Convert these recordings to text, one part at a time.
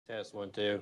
Test 1, 2.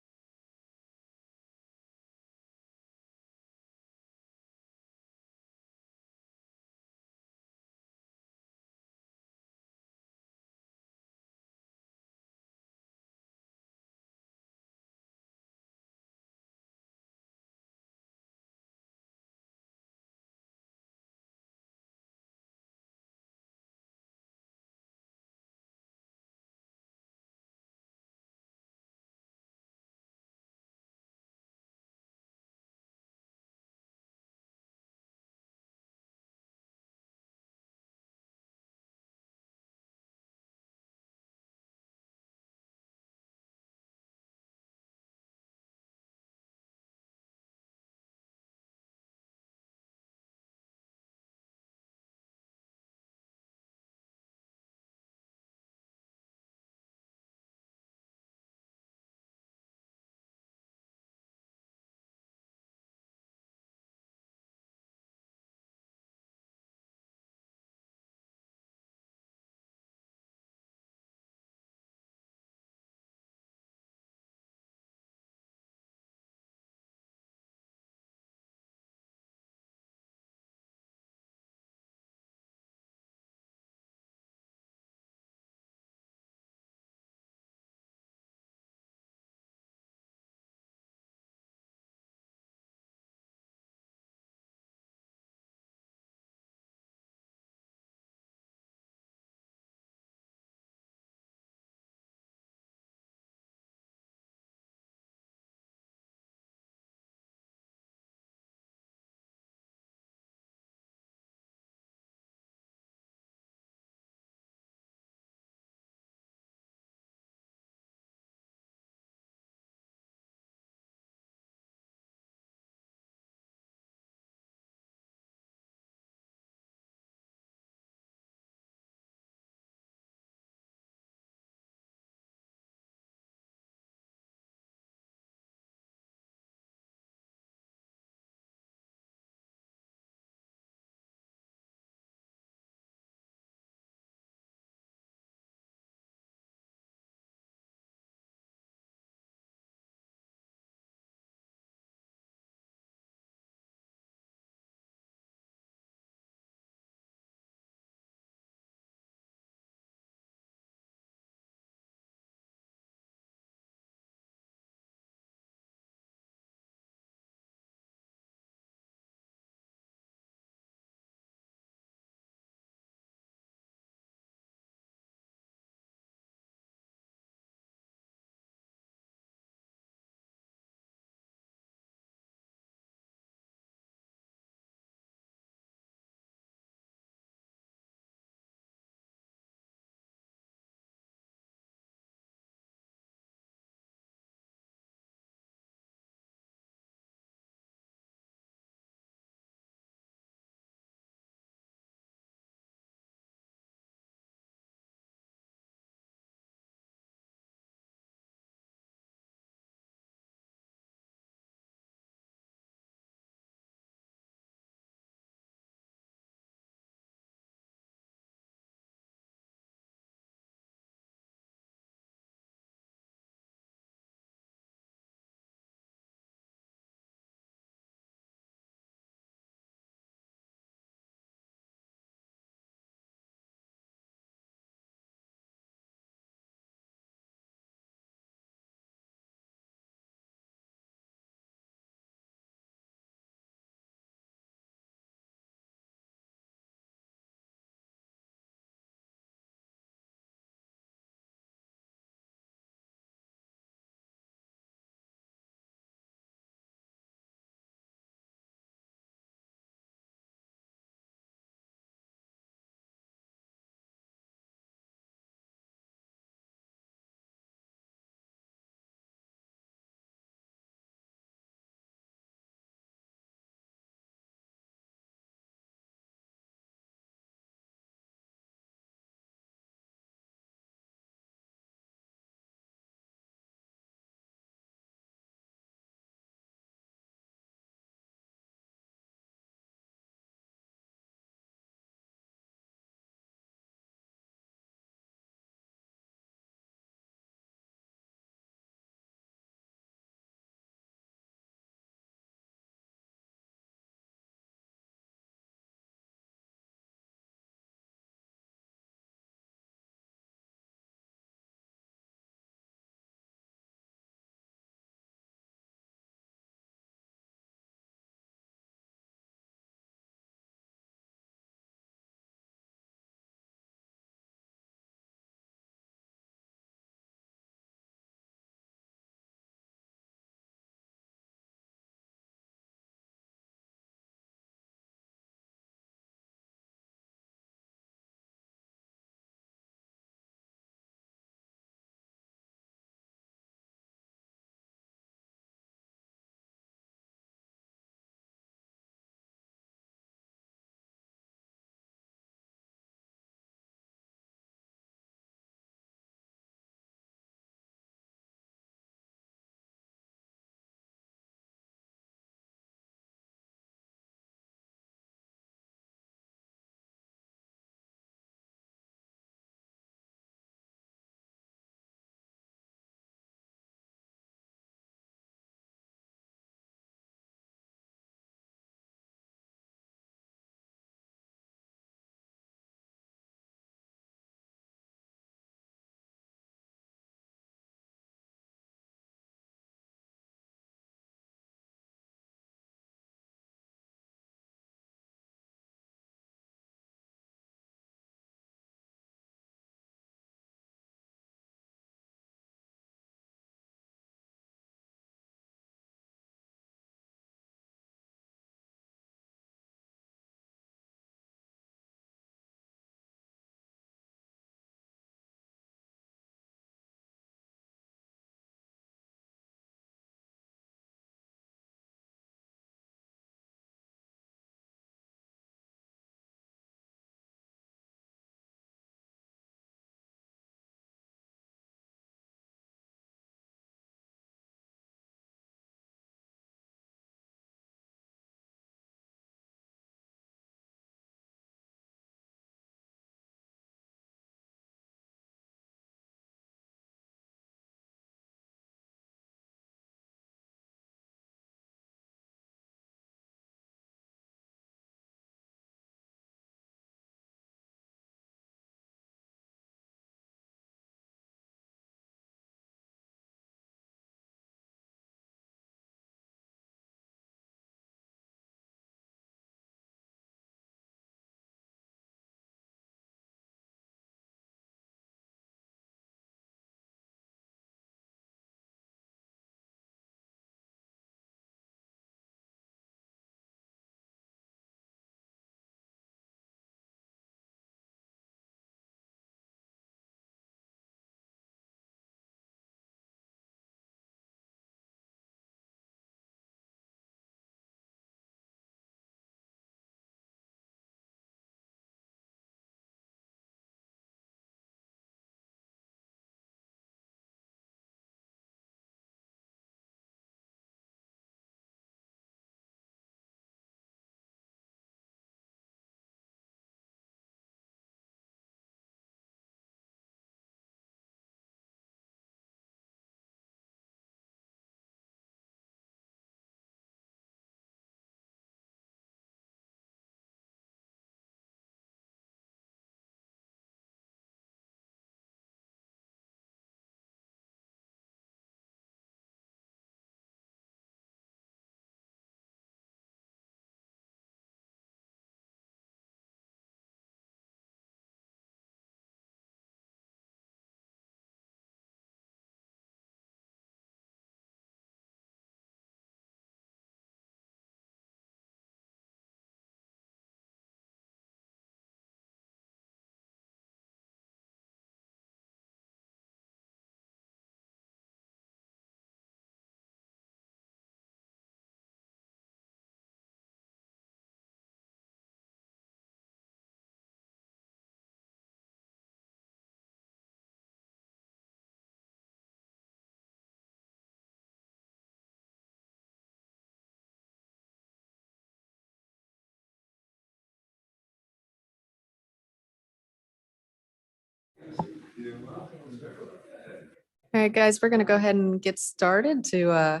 All right, guys, we're going to go ahead and get started so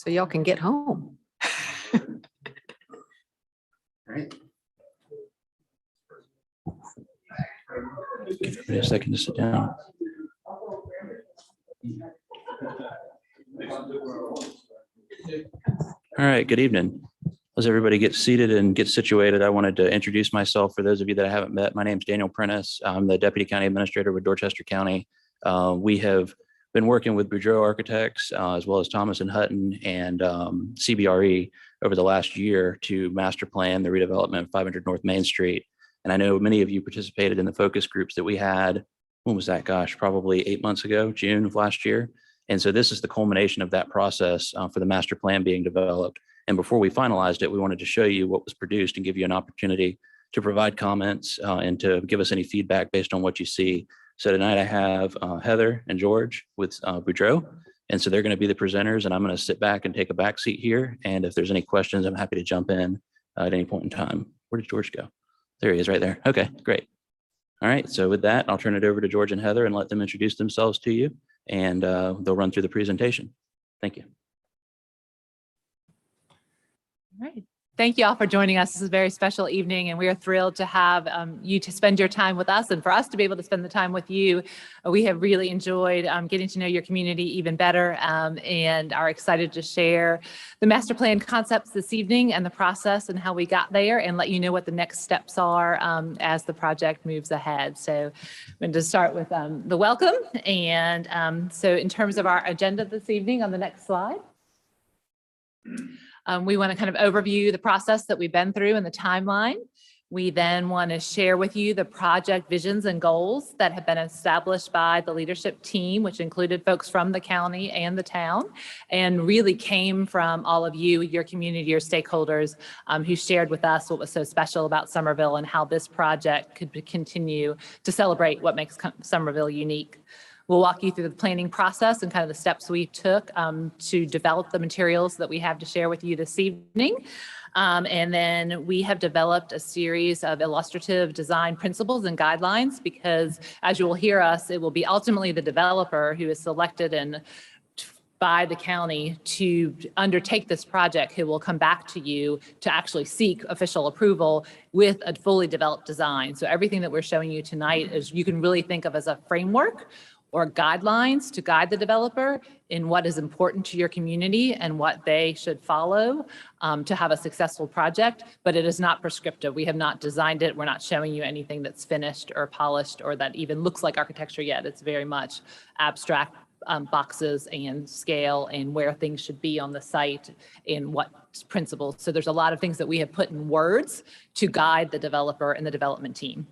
y'all can get home. All right. Give everybody a second to sit down. All right, good evening. As everybody gets seated and gets situated, I wanted to introduce myself for those of you that I haven't met. My name is Daniel Prentice. I'm the Deputy County Administrator with Dorchester County. We have been working with Boudreaux Architects as well as Thomas and Hutton and CBRE over the last year to master plan the redevelopment of 500 North Main Street. And I know many of you participated in the focus groups that we had. When was that? Gosh, probably 8 months ago, June of last year. And so this is the culmination of that process for the master plan being developed. And before we finalized it, we wanted to show you what was produced and give you an opportunity to provide comments and to give us any feedback based on what you see. So tonight I have Heather and George with Boudreaux. And so they're going to be the presenters, and I'm going to sit back and take a back seat here. And if there's any questions, I'm happy to jump in at any point in time. Where did George go? There he is right there. Okay, great. All right, so with that, I'll turn it over to George and Heather and let them introduce themselves to you, and they'll run through the presentation. Thank you. All right. Thank you all for joining us. This is a very special evening, and we are thrilled to have you to spend your time with us and for us to be able to spend the time with you. We have really enjoyed getting to know your community even better and are excited to share the master plan concepts this evening and the process and how we got there and let you know what the next steps are as the project moves ahead. So I'm going to start with the welcome. And so in terms of our agenda this evening on the next slide, we want to kind of overview the process that we've been through and the timeline. We then want to share with you the project visions and goals that have been established by the leadership team, which included folks from the county and the town, and really came from all of you, your community, your stakeholders who shared with us what was so special about Summerville and how this project could continue to celebrate what makes Summerville unique. We'll walk you through the planning process and kind of the steps we took to develop the materials that we have to share with you this evening. And then we have developed a series of illustrative design principles and guidelines because, as you will hear us, it will be ultimately the developer who is selected and by the county to undertake this project who will come back to you to actually seek official approval with a fully developed design. So everything that we're showing you tonight is you can really think of as a framework or guidelines to guide the developer in what is important to your community and what they should follow to have a successful project, but it is not prescriptive. We have not designed it. We're not showing you anything that's finished or polished or that even looks like architecture yet. It's very much abstract boxes and scale and where things should be on the site and what principles. So there's a lot of things that we have put in words to guide the developer and the development team.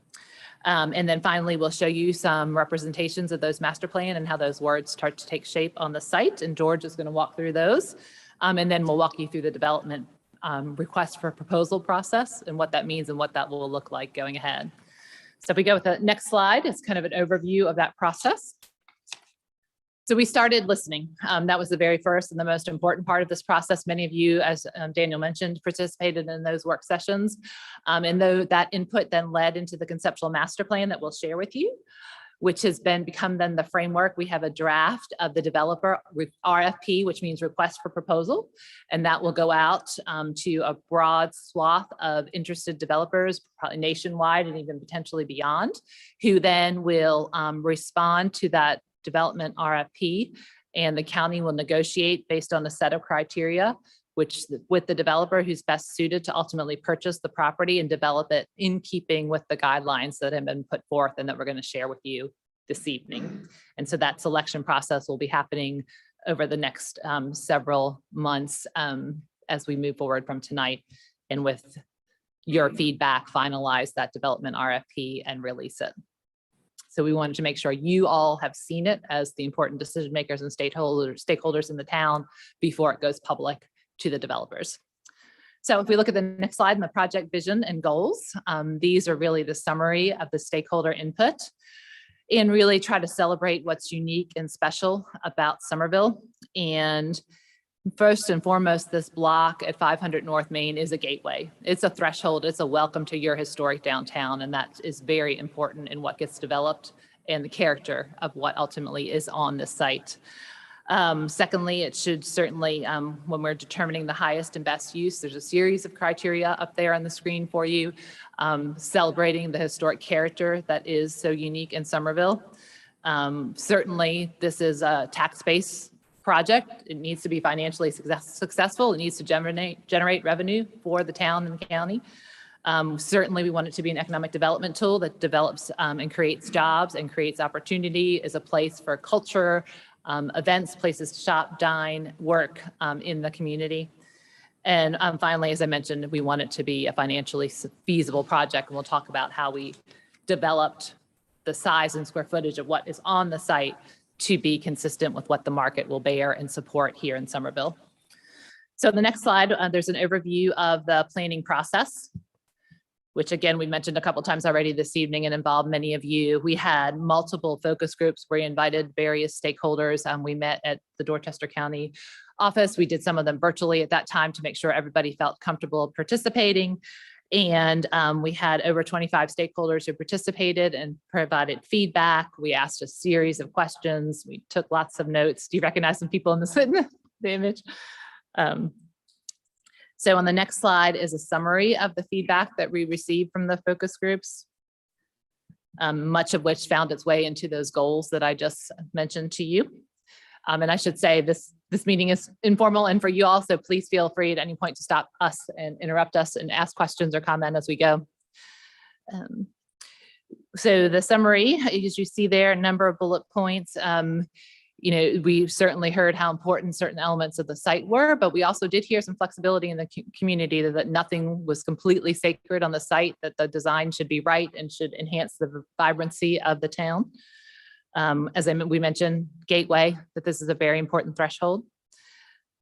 And then finally, we'll show you some representations of those master plan and how those words start to take shape on the site. And George is going to walk through those. And then we'll walk you through the development request for proposal process and what that means and what that will look like going ahead. So if we go with the next slide, it's kind of an overview of that process. So we started listening. That was the very first and the most important part of this process. Many of you, as Daniel mentioned, participated in those work sessions. And though that input then led into the conceptual master plan that we'll share with you, which has become then the framework. We have a draft of the developer RFP, which means request for proposal. And that will go out to a broad swath of interested developers, probably nationwide and even potentially beyond, who then will respond to that development RFP, and the county will negotiate based on a set of criteria, which with the developer who's best suited to ultimately purchase the property and develop it in keeping with the guidelines that have been put forth and that we're going to share with you this evening. And so that selection process will be happening over the next several months as we move forward from tonight, and with your feedback, finalize that development RFP and release it. So we wanted to make sure you all have seen it as the important decision makers and stakeholders in the town before it goes public to the developers. So if we look at the next slide in the project vision and goals, these are really the summary of the stakeholder input and really try to celebrate what's unique and special about Summerville. And first and foremost, this block at 500 North Main is a gateway. It's a threshold. It's a welcome to your historic downtown. And that is very important in what gets developed and the character of what ultimately is on this site. Secondly, it should certainly, when we're determining the highest and best use, there's a series of criteria up there on the screen for you, celebrating the historic character that is so unique in Somerville. Certainly, this is a tax-based project. It needs to be financially successful. It needs to generate revenue for the town and the county. Certainly, we want it to be an economic development tool that develops and creates jobs and creates opportunity as a place for culture, events, places to shop, dine, work in the community. And finally, as I mentioned, we want it to be a financially feasible project. And we'll talk about how we developed the size and square footage of what is on the site to be consistent with what the market will bear and support here in Somerville. So the next slide, there's an overview of the planning process, which again, we mentioned a couple times already this evening and involved many of you. We had multiple focus groups where we invited various stakeholders. We met at the Dorchester County office. We did some of them virtually at that time to make sure everybody felt comfortable participating. And we had over 25 stakeholders who participated and provided feedback. We asked a series of questions. We took lots of notes. Do you recognize some people in the image? So on the next slide is a summary of the feedback that we received from the focus groups, much of which found its way into those goals that I just mentioned to you. And I should say this meeting is informal and for you all, so please feel free at any point to stop us and interrupt us and ask questions or comment as we go. So the summary, as you see there, a number of bullet points. We certainly heard how important certain elements of the site were, but we also did hear some flexibility in the community that nothing was completely sacred on the site, that the design should be right and should enhance the vibrancy of the town. As we mentioned, gateway, that this is a very important threshold.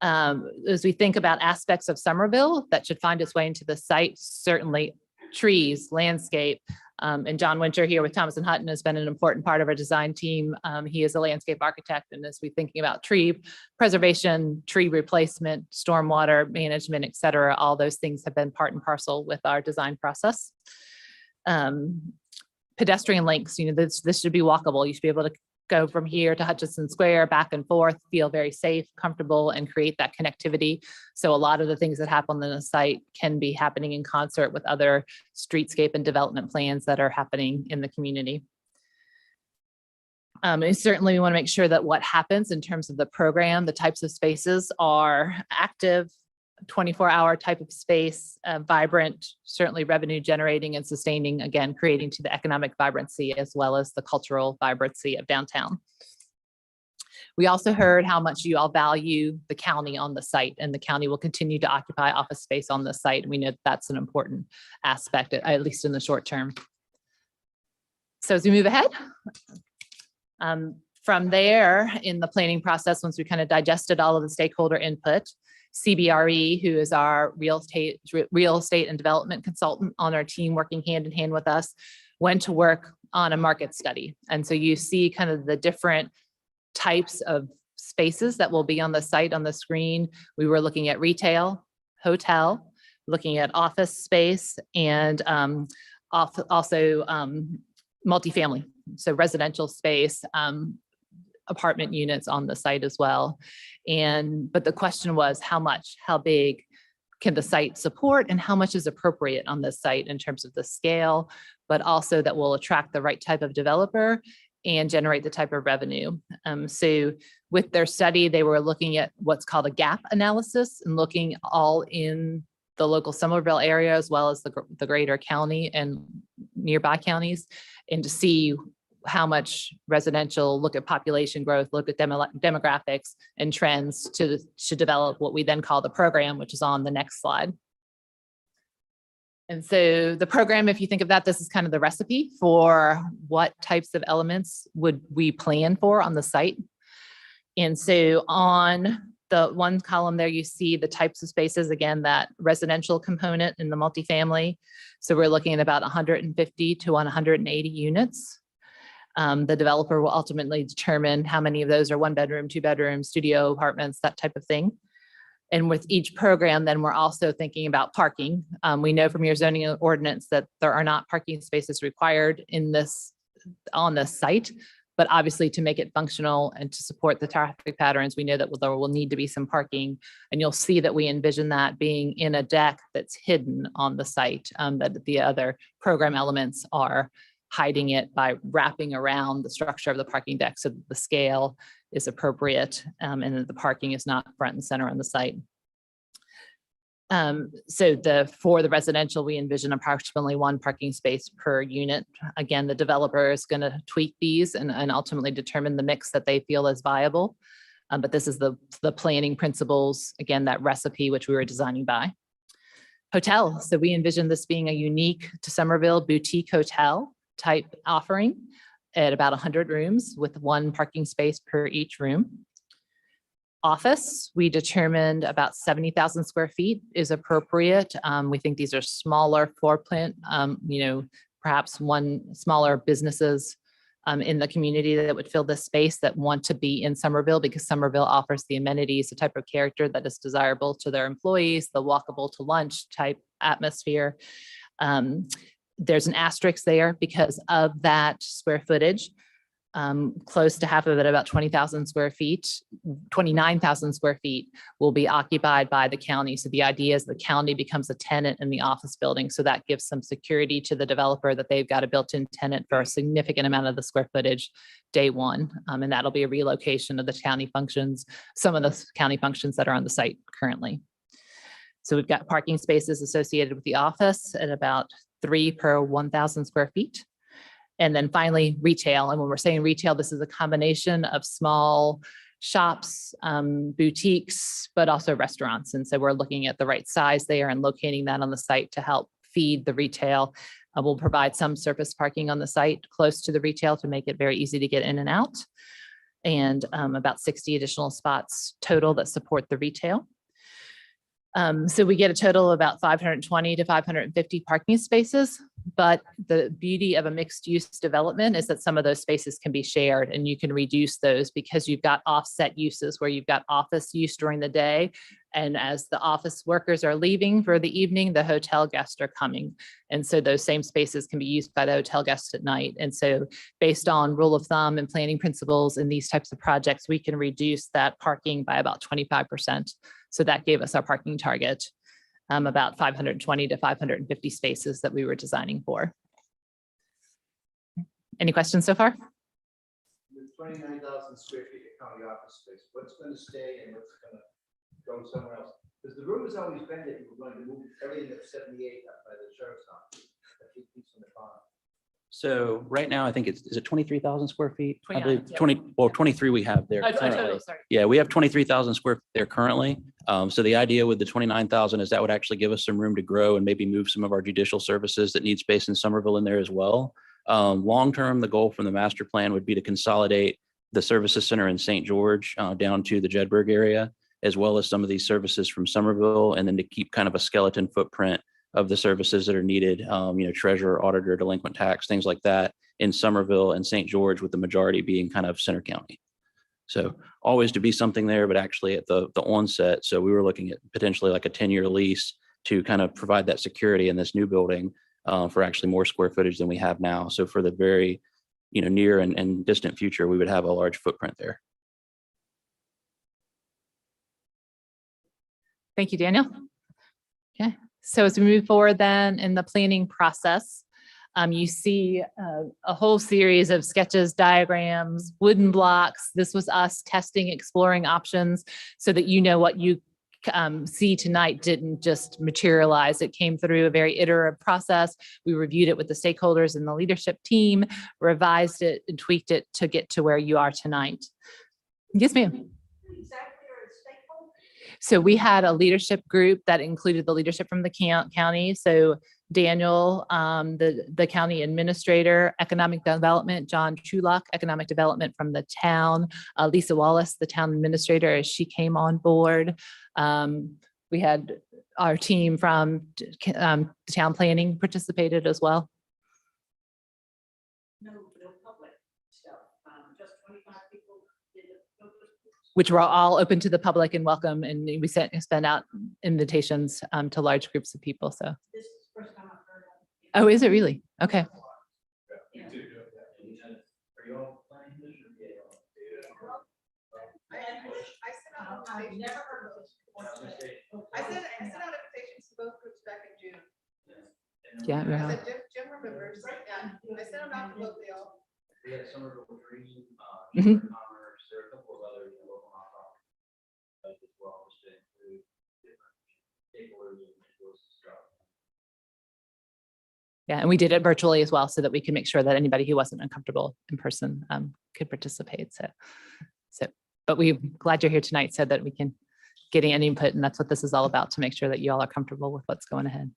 As we think about aspects of Somerville that should find its way into the site, certainly trees, landscape, and John Winter here with Thomas and Hutton has been an important part of our design team. He is a landscape architect, and as we're thinking about tree preservation, tree replacement, stormwater management, et cetera, all those things have been part and parcel with our design process. Pedestrian links, this should be walkable. You should be able to go from here to Hutchinson Square, back and forth, feel very safe, comfortable, and create that connectivity. So a lot of the things that happen on the site can be happening in concert with other streetscape and development plans that are happening in the community. And certainly we want to make sure that what happens in terms of the program, the types of spaces are active, 24-hour type of space, vibrant, certainly revenue generating and sustaining, again, creating to the economic vibrancy as well as the cultural vibrancy of downtown. We also heard how much you all value the county on the site, and the county will continue to occupy office space on the site. We know that's an important aspect, at least in the short term. So as we move ahead, from there in the planning process, once we kind of digested all of the stakeholder input, CBRE, who is our real estate and development consultant on our team working hand in hand with us, went to work on a market study. And so you see kind of the different types of spaces that will be on the site on the screen. We were looking at retail, hotel, looking at office space, and also multifamily, so residential space, apartment units on the site as well. But the question was how much, how big can the site support, and how much is appropriate on this site in terms of the scale, but also that will attract the right type of developer and generate the type of revenue. So with their study, they were looking at what's called a gap analysis and looking all in the local Somerville area as well as the greater county and nearby counties, and to see how much residential, look at population growth, look at demographics and trends to develop what we then call the program, which is on the next slide. And so the program, if you think of that, this is kind of the recipe for what types of elements would we plan for on the site. And so on the one column there, you see the types of spaces, again, that residential component in the multifamily. So we're looking at about 150 to 180 units. The developer will ultimately determine how many of those are 1-bedroom, 2-bedroom, studio apartments, that type of thing. And with each program, then we're also thinking about parking. We know from your zoning ordinance that there are not parking spaces required in this on the site. But obviously to make it functional and to support the traffic patterns, we know that there will need to be some parking. And you'll see that we envision that being in a deck that's hidden on the site, that the other program elements are hiding it by wrapping around the structure of the parking deck so that the scale is appropriate and that the parking is not front and center on the site. For the residential, we envision approximately 1 parking space per unit. Again, the developer is going to tweak these and ultimately determine the mix that they feel is viable. But this is the planning principles, again, that recipe which we were designing by. Hotel. So we envision this being a unique to Somerville boutique hotel type offering at about 100 rooms with 1 parking space per each room. Office, we determined about 70,000 square feet is appropriate. We think these are smaller floor plan, perhaps smaller businesses in the community that would fill this space that want to be in Somerville because Somerville offers the amenities, the type of character that is desirable to their employees, the walkable to lunch type atmosphere. There's an asterisk there because of that square footage. Close to half of it, about 20,000 square feet, 29,000 square feet will be occupied by the county. So the idea is the county becomes a tenant in the office building. So that gives some security to the developer that they've got a built-in tenant for a significant amount of the square footage day one. And that'll be a relocation of the county functions, some of the county functions that are on the site currently. So we've got parking spaces associated with the office at about 3 per 1,000 square feet. And then finally, retail. And when we're saying retail, this is a combination of small shops, boutiques, but also restaurants. And so we're looking at the right size there and locating that on the site to help feed the retail. We'll provide some surface parking on the site close to the retail to make it very easy to get in and out. And about 60 additional spots total that support the retail. So we get a total of about 520 to 550 parking spaces. But the beauty of a mixed use development is that some of those spaces can be shared and you can reduce those because you've got offset uses where you've got office use during the day. And as the office workers are leaving for the evening, the hotel guests are coming. And so those same spaces can be used by the hotel guests at night. And so based on rule of thumb and planning principles in these types of projects, we can reduce that parking by about 25%. So that gave us our parking target. About 520 to 550 spaces that we were designing for. Any questions so far? With 29,000 square feet of county office space, what's going to stay and what's going to go somewhere else? Because the rumor has always been that you were going to move everything that's 78 up by the sheriff's office. From the farm. So right now, I think is it 23,000 square feet? I 29, believe yeah. 23 we have there. Currently. Total, sorry. Yeah, we have 23,000 square feet there currently. So the idea with the 29,000 is that would actually give us some room to grow and maybe move some of our judicial services that need space in Somerville in there as well. Long-term, the goal from the master plan would be to consolidate the services center in St. George down to the Jedburgh area, as well as some of these services from Somerville, and then to keep kind of a skeleton footprint of the services that are needed, treasurer, auditor, delinquent tax, things like that in Somerville and St. George, with the majority being kind of Center County. So always to be something there, but actually at the onset. So we were looking at potentially like a 10-year lease to kind of provide that security in this new building for actually more square footage than we have now. So for the very, near and distant future, we would have a large footprint there. Thank you, Daniel. Okay. So as we move forward then in the planning process, you see a whole series of sketches, diagrams, wooden blocks. This was us testing, exploring options so that what you see tonight didn't just materialize. It came through a very iterative process. We reviewed it with the stakeholders and the leadership team, revised it and tweaked it to get to where you are tonight. Yes, ma'am. So we had a leadership group that included the leadership from the county. So Daniel, the county administrator, economic development, John Trulock, economic development from the town, Lisa Wallace, the town administrator, as she came on board. We had our team from town planning participated as well. No public stuff, just 25 people. Which were all open to the public and welcome. And we sent out invitations to large groups of people. So. This is the first time I've heard of it. Oh, is it really? Okay. I've never heard of this before today. I sent out invitations to both groups back in June. Yeah, I yeah. said Jim remembers. Yeah, I sent them out to both of y'all. We had Somerville Dream, Mhm. Commerce, there are a couple of other local nonprofits as well, just to include different stakeholders and stuff. Yeah, and we did it virtually as well so that we can make sure that anybody who wasn't uncomfortable in person could participate. But we're glad you're here tonight so that we can get any input, and that's what this is all about, to make sure that you all are comfortable with what's going ahead.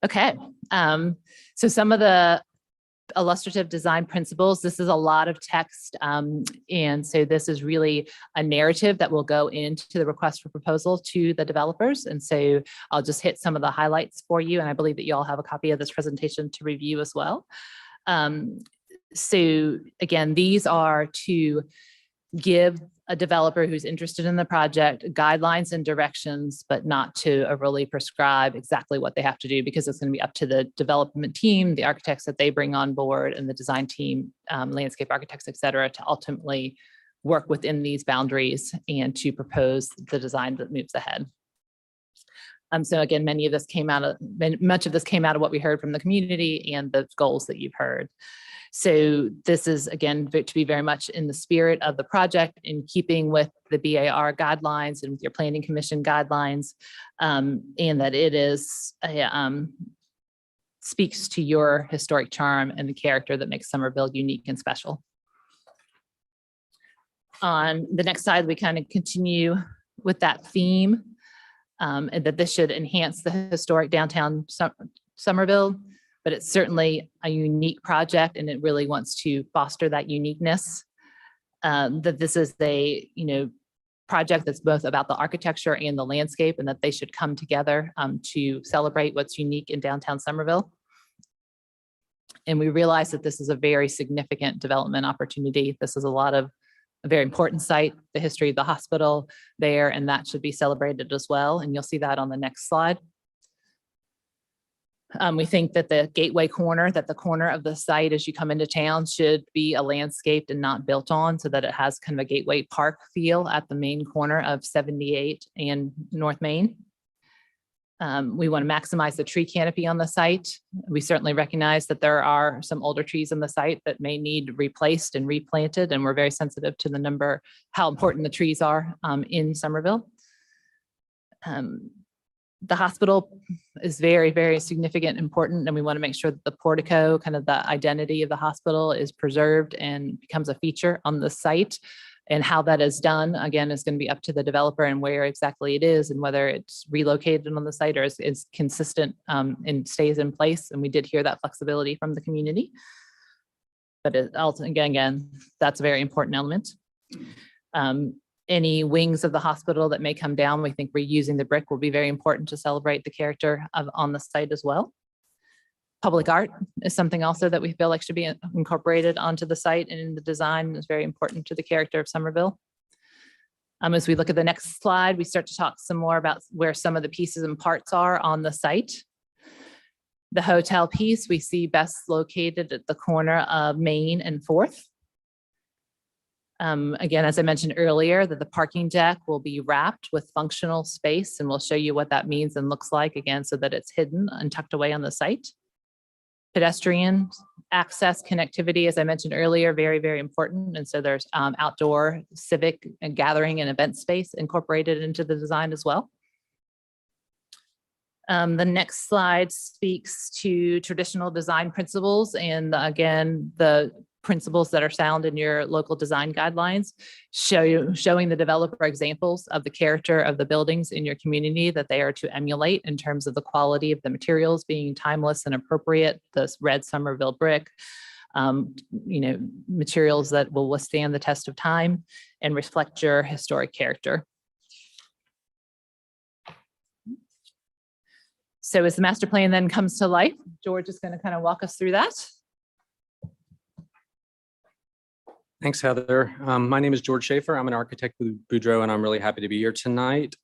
Okay, so some of the illustrative design principles, this is a lot of text. And so this is really a narrative that will go into the request for proposal to the developers. And so I'll just hit some of the highlights for you. And I believe that you all have a copy of this presentation to review as well. So again, these are to give a developer who's interested in the project guidelines and directions, but not to overly prescribe exactly what they have to do, because it's going to be up to the development team, the architects that they bring on board, and the design team, landscape architects, et cetera, to ultimately work within these boundaries and to propose the design that moves ahead. So again, much of this came out of what we heard from the community and the goals that you've heard. So this is, again, to be very much in the spirit of the project, in keeping with the BAR guidelines and with your planning commission guidelines, and that it is speaks to your historic charm and the character that makes Somerville unique and special. On the next slide, we kind of continue with that theme, and that this should enhance the historic downtown Somerville. But it's certainly a unique project, and it really wants to foster that uniqueness. That this is a project that's both about the architecture and the landscape, and that they should come together to celebrate what's unique in downtown Somerville. And we realize that this is a very significant development opportunity. This is a very important site, the history of the hospital there, and that should be celebrated as well. And you'll see that on the next slide. We think that the gateway corner, that the corner of the site as you come into town should be a landscaped and not built on, so that it has kind of a gateway park feel at the main corner of 78 and North Main. We want to maximize the tree canopy on the site. We certainly recognize that there are some older trees on the site that may need replaced and replanted, and we're very sensitive to how important the trees are in Somerville. The hospital is very, very significant, important, and we want to make sure that the portico, kind of the identity of the hospital, is preserved and becomes a feature on the site. And how that is done, again, is going to be up to the developer and where exactly it is, and whether it's relocated on the site or is consistent and stays in place. And we did hear that flexibility from the community. But again, that's a very important element. Any wings of the hospital that may come down, we think reusing the brick will be very important to celebrate the character on the site as well. Public art is something also that we feel like should be incorporated onto the site and in the design, is very important to the character of Somerville. As we look at the next slide, we start to talk some more about where some of the pieces and parts are on the site. The hotel piece we see best located at the corner of Main and 4th. Again, as I mentioned earlier, that the parking deck will be wrapped with functional space, and we'll show you what that means and looks like, again, so that it's hidden and tucked away on the site. Pedestrian access connectivity, as I mentioned earlier, very, very important. And so there's outdoor civic and gathering and event space incorporated into the design as well. The next slide speaks to traditional design principles, and again, the principles that are found in your local design guidelines, showing the developer examples of the character of the buildings in your community that they are to emulate in terms of the quality of the materials being timeless and appropriate, this red Somerville brick, materials that will withstand the test of time and reflect your historic character. So as the master plan then comes to life, George is going to kind of walk us through that. Thanks, Heather. My name is George Schaefer. I'm an architect with Boudreaux, and I'm really happy to be here tonight.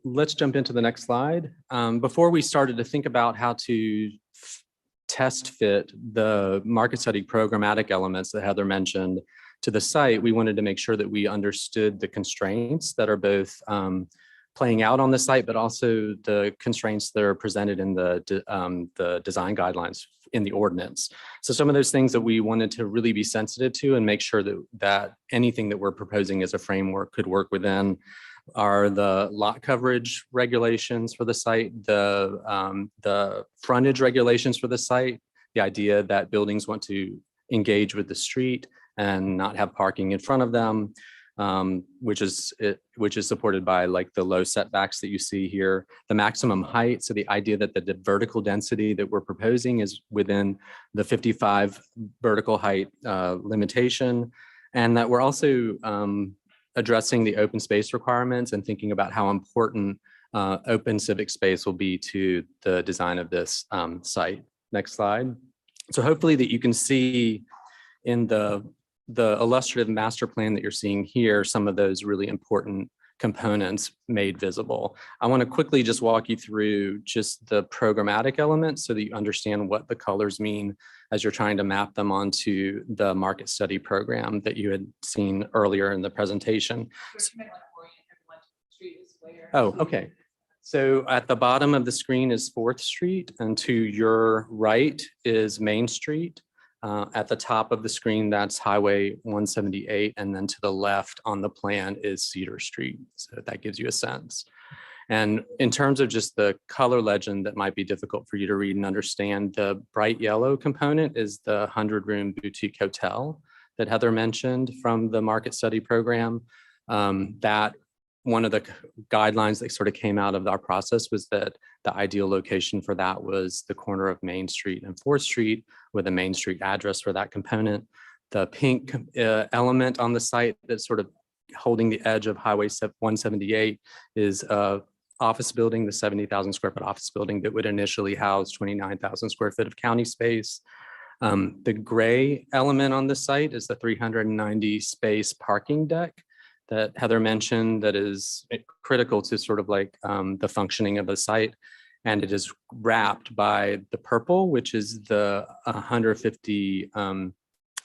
Let's jump into the next slide. Before we started to think about how to test fit the market study programmatic elements that Heather mentioned, to the site, we wanted to make sure that we understood the constraints that are both playing out on the site, but also the constraints that are presented in the design guidelines in the ordinance. So some of those things that we wanted to really be sensitive to and make sure that anything that we're proposing as a framework could work within are the lot coverage regulations for the site, the frontage regulations for the site, the idea that buildings want to engage with the street and not have parking in front of them, which is supported by like the low setbacks that you see here, the maximum height. So the idea that the vertical density that we're proposing is within the 55 vertical height limitation, and that we're also addressing the open space requirements and thinking about how important open civic space will be to the design of this site. Next slide. So hopefully that you can see in the illustrative master plan that you're seeing here, some of those really important components made visible. I want to quickly just walk you through just the programmatic elements so that you understand what the colors mean as you're trying to map them onto the market study program that you had seen earlier in the presentation. Oh, okay. So at the bottom of the screen is 4th Street, and to your right is Main Street. At the top of the screen, that's Highway 178, and then to the left on the plan is Cedar Street. So that gives you a sense. And in terms of just the color legend that might be difficult for you to read and understand, the bright yellow component is the 100-room boutique hotel that Heather mentioned from the market study program. That one of the guidelines that sort of came out of our process was that the ideal location for that was the corner of Main Street and 4th Street with a Main Street address for that component. The pink element on the site that's sort of holding the edge of Highway 178 is a office building, the 70,000 square foot office building that would initially house 29,000 square foot of county space. The gray element on the site is the 390 space parking deck that Heather mentioned that is critical to sort of like the functioning of the site. And it is wrapped by the purple, which is the 150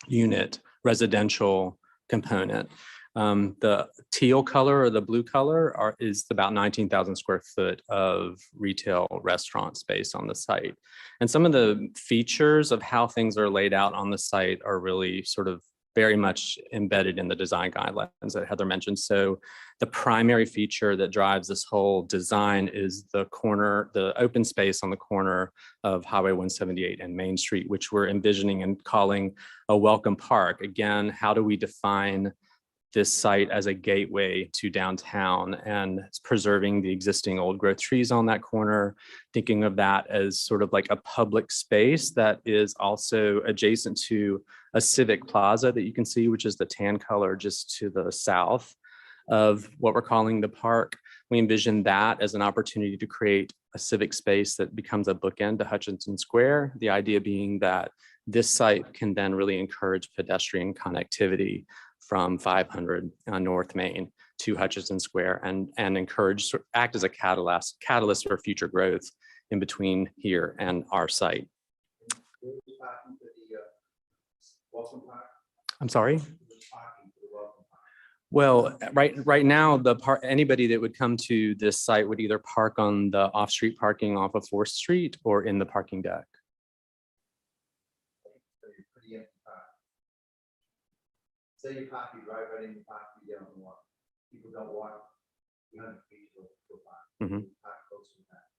unit residential component. The teal color or the blue color is about 19,000 square foot of retail restaurant space on the site. And some of the features of how things are laid out on the site are really sort of very much embedded in the design guidelines that Heather mentioned. So the primary feature that drives this whole design is the open space on the corner of Highway 178 and Main Street, which we're envisioning and calling a welcome park. Again, how do we define this site as a gateway to downtown, and it's preserving the existing old growth trees on that corner, thinking of that as sort of like a public space that is also adjacent to a civic plaza that you can see, which is the tan color just to the south of what we're calling the park. We envision that as an opportunity to create a civic space that becomes a bookend to Hutchinson Square. The idea being that this site can then really encourage pedestrian connectivity from 500 North Main to Hutchinson Square and act as a catalyst for future growth in between here and our site. I'm sorry? Well, right now, anybody that would come to this site would either park on the off-street parking off of 4th Street or in the parking deck. Say you park, you drive right in, you park, you don't walk. People don't walk 200 feet to a park. Mhm. Park close to that.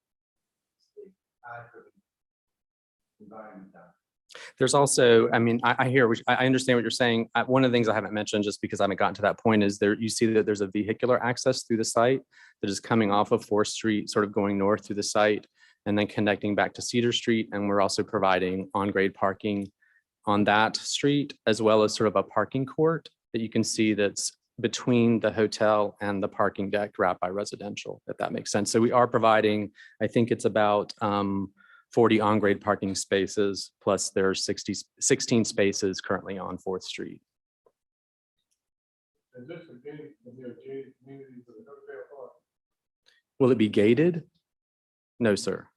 It's the odd for the environment down. There's also, I mean, I understand what you're saying. One of the things I haven't mentioned, just because I haven't gotten to that point, is you see that there's a vehicular access through the site that is coming off of 4th Street, sort of going north through the site and then connecting back to Cedar Street. And we're also providing on-grade parking on that street, as well as sort of a parking court that you can see that's between the hotel and the parking deck wrapped by residential, if that makes sense. So we are providing, I think it's about 40 on-grade parking spaces, plus there's 16 spaces currently on 4th Street. Is this a gated community for the hotel park? Will it be gated? No, sir.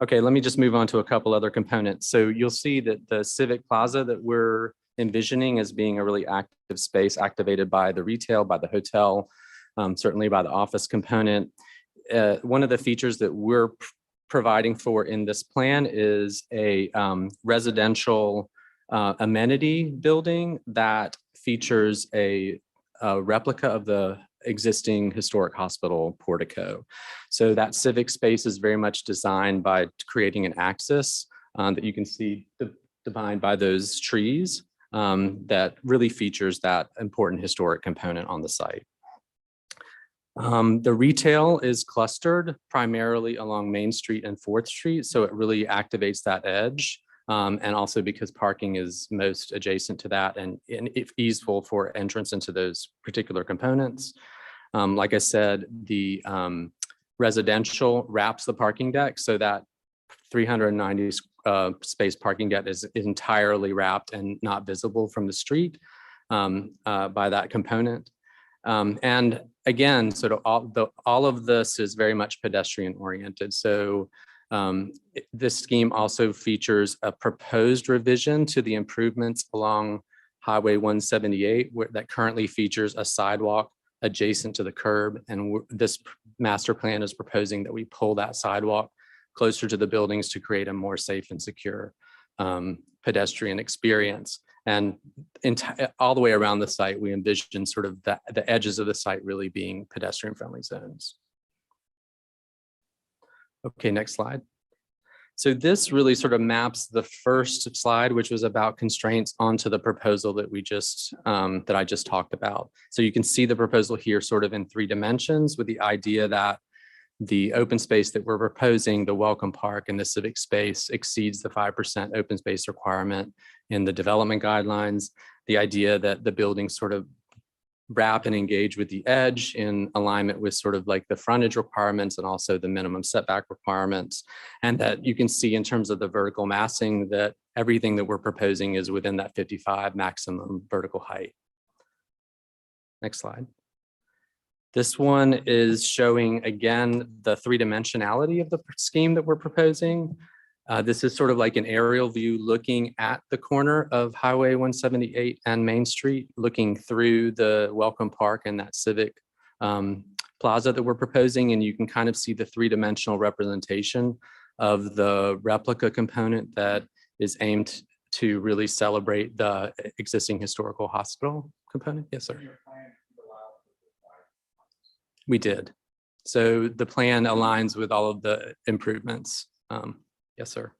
Okay, let me just move on to a couple other components. So you'll see that the Civic Plaza that we're envisioning as being a really active space activated by the retail, by the hotel, certainly by the office component. One of the features that we're providing for in this plan is a residential amenity building that features a replica of the existing historic hospital portico. So that civic space is very much designed by creating an axis that you can see defined by those trees that really features that important historic component on the site. The retail is clustered primarily along Main Street and 4th Street, so it really activates that edge. And also because parking is most adjacent to that and easeful for entrance into those particular components. Like I said, the residential wraps the parking deck so that 390 space parking deck is entirely wrapped and not visible from the street by that component. And again, sort of all of this is very much pedestrian oriented. So this scheme also features a proposed revision to the improvements along Highway 178 that currently features a sidewalk adjacent to the curb. And this master plan is proposing that we pull that sidewalk closer to the buildings to create a more safe and secure pedestrian experience. And all the way around the site, we envision sort of the edges of the site really being pedestrian friendly zones. Okay, next slide. So this really sort of maps the first slide, which was about constraints, onto the proposal that we just that I just talked about. So you can see the proposal here sort of in 3 dimensions, with the idea that the open space that we're proposing, the welcome park and the civic space, exceeds the 5% open space requirement in the development guidelines. The idea that the buildings sort of wrap and engage with the edge in alignment with sort of like the frontage requirements and also the minimum setback requirements. And that you can see in terms of the vertical massing that everything that we're proposing is within that 55 maximum vertical height. Next slide. This one is showing, again, the 3-dimensionality of the scheme that we're proposing. This is sort of like an aerial view looking at the corner of Highway 178 and Main Street, looking through the Welcome Park and that civic plaza that we're proposing. And you can kind of see the 3-dimensional representation of the replica component that is aimed to really celebrate the existing historical hospital component. Yes, sir. We did. So the plan aligns with all of the improvements. Yes, sir.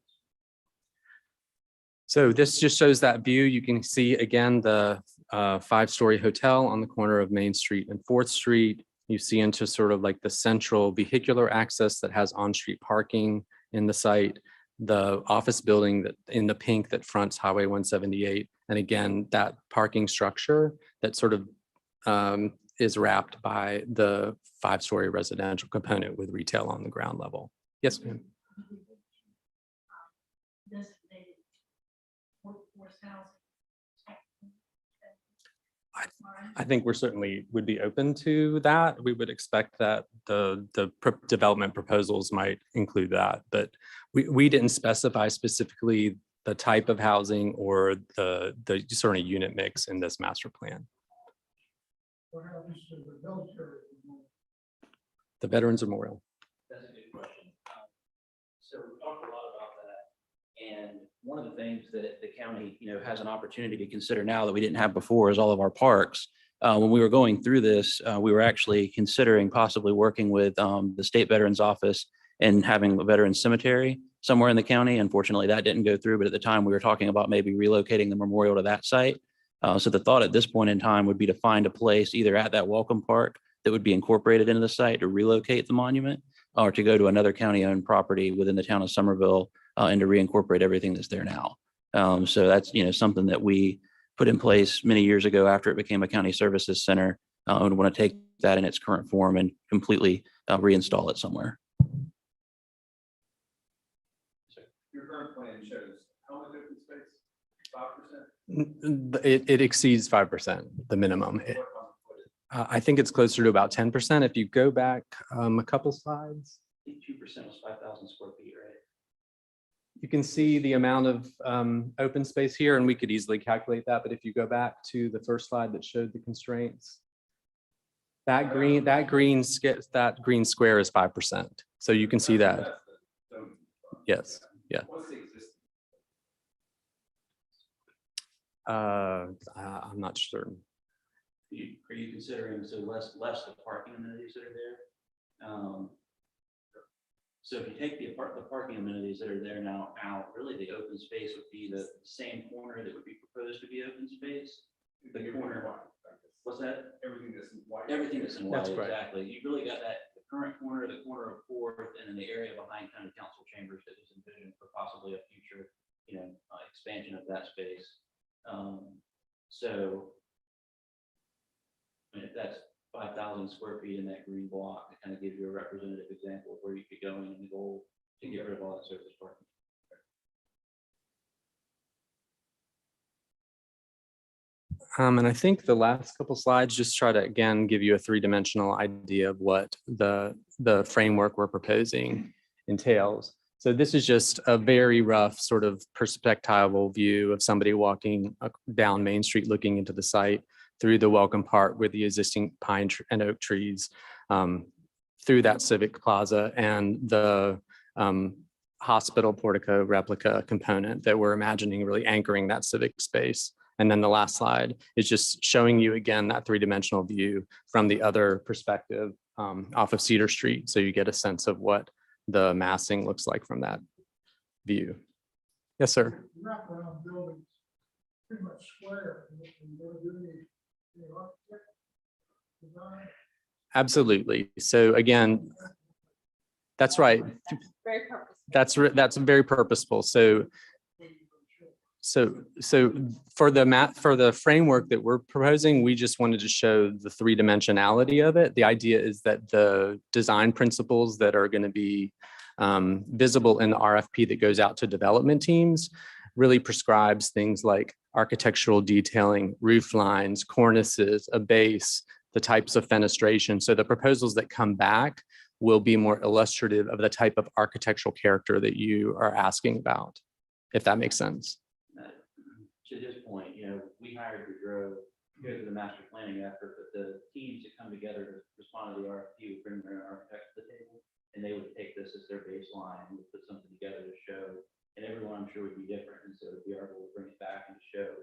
So this just shows that view. You can see again the 5-story hotel on the corner of Main Street and 4th Street. You see into sort of like the central vehicular access that has on-street parking in the site, the office building that in the pink that fronts Highway 178. And again, that parking structure that sort of is wrapped by the 5-story residential component with retail on the ground level. Yes, ma'am. Designated workforce housing. I think we're certainly would be open to that. We would expect that the development proposals might include that, but we didn't specify specifically the type of housing or the sort of unit mix in this master plan. What happens to the military? The Veterans Memorial. That's a good question. So we talked a lot about that. And one of the things that the county, has an opportunity to consider now that we didn't have before is all of our parks. When we were going through this, we were actually considering possibly working with the State Veterans Office and having a veterans cemetery somewhere in the county. Unfortunately, that didn't go through, but at the time we were talking about maybe relocating the memorial to that site. So the thought at this point in time would be to find a place either at that welcome park that would be incorporated into the site to relocate the monument, or to go to another county-owned property within the town of Somerville and to reincorporate everything that's there now. So that's something that we put in place many years ago after it became a county services center, and want to take that in its current form and completely reinstall it somewhere. Your current plan shows how much open space? 5%? It exceeds 5%, the minimum. I think it's closer to about 10%. If you go back a couple slides. 2% was 5,000 square feet, right? you can see the amount of open space here, and we could easily calculate that. But if you go back to the first slide that showed the constraints, that green square is 5%. So you can see that. That's the zoning. Yes. Yeah. What's the existing? I'm not certain. Are you considering, so less the parking amenities that are there? So if you take the parking amenities that are there now out, really the open space would be the same corner that would be proposed to be open space. The corner, what's that? Everything that's in white. Everything that's in white, That's right. exactly. You really got that, the current corner, the corner of Fourth, and then the area behind kind of council chambers that is envisioned for possibly a future, expansion of that space. So I mean, if that's 5,000 square feet in that green block, it kind of gives you a representative example of where you could go in the goal to get rid of all that surface parking. And I think the last couple slides just try to, again, give you a three-dimensional idea of what the framework we're proposing entails. So this is just a very rough sort of perspectival view of somebody walking down Main Street, looking into the site through the welcome part with the existing pine and oak trees, through that civic plaza and the hospital portico replica component that we're imagining really anchoring that civic space. And then the last slide is just showing you again that three-dimensional view from the other perspective off of Cedar Street. So you get a sense of what the massing looks like from that view. Yes, sir. Wraparound buildings, pretty much square. Design. Absolutely. So again, that's right. Very purposeful. That's very purposeful. So for the framework that we're proposing, we just wanted to show the three-dimensionality of it. The idea is that the design principles that are going to be visible in the RFP that goes out to development teams really prescribes things like architectural detailing, roof lines, cornices, a base, the types of fenestration. So the proposals that come back will be more illustrative of the type of architectural character that you are asking about, if that makes sense. To this point, we hired Boudreaux to go through the master planning effort, but the teams that come together to respond to the RFP would bring their own architects to the table, and they would take this as their baseline and would put something together to show, and everyone I'm sure would be different, and so we are able to bring it back and show,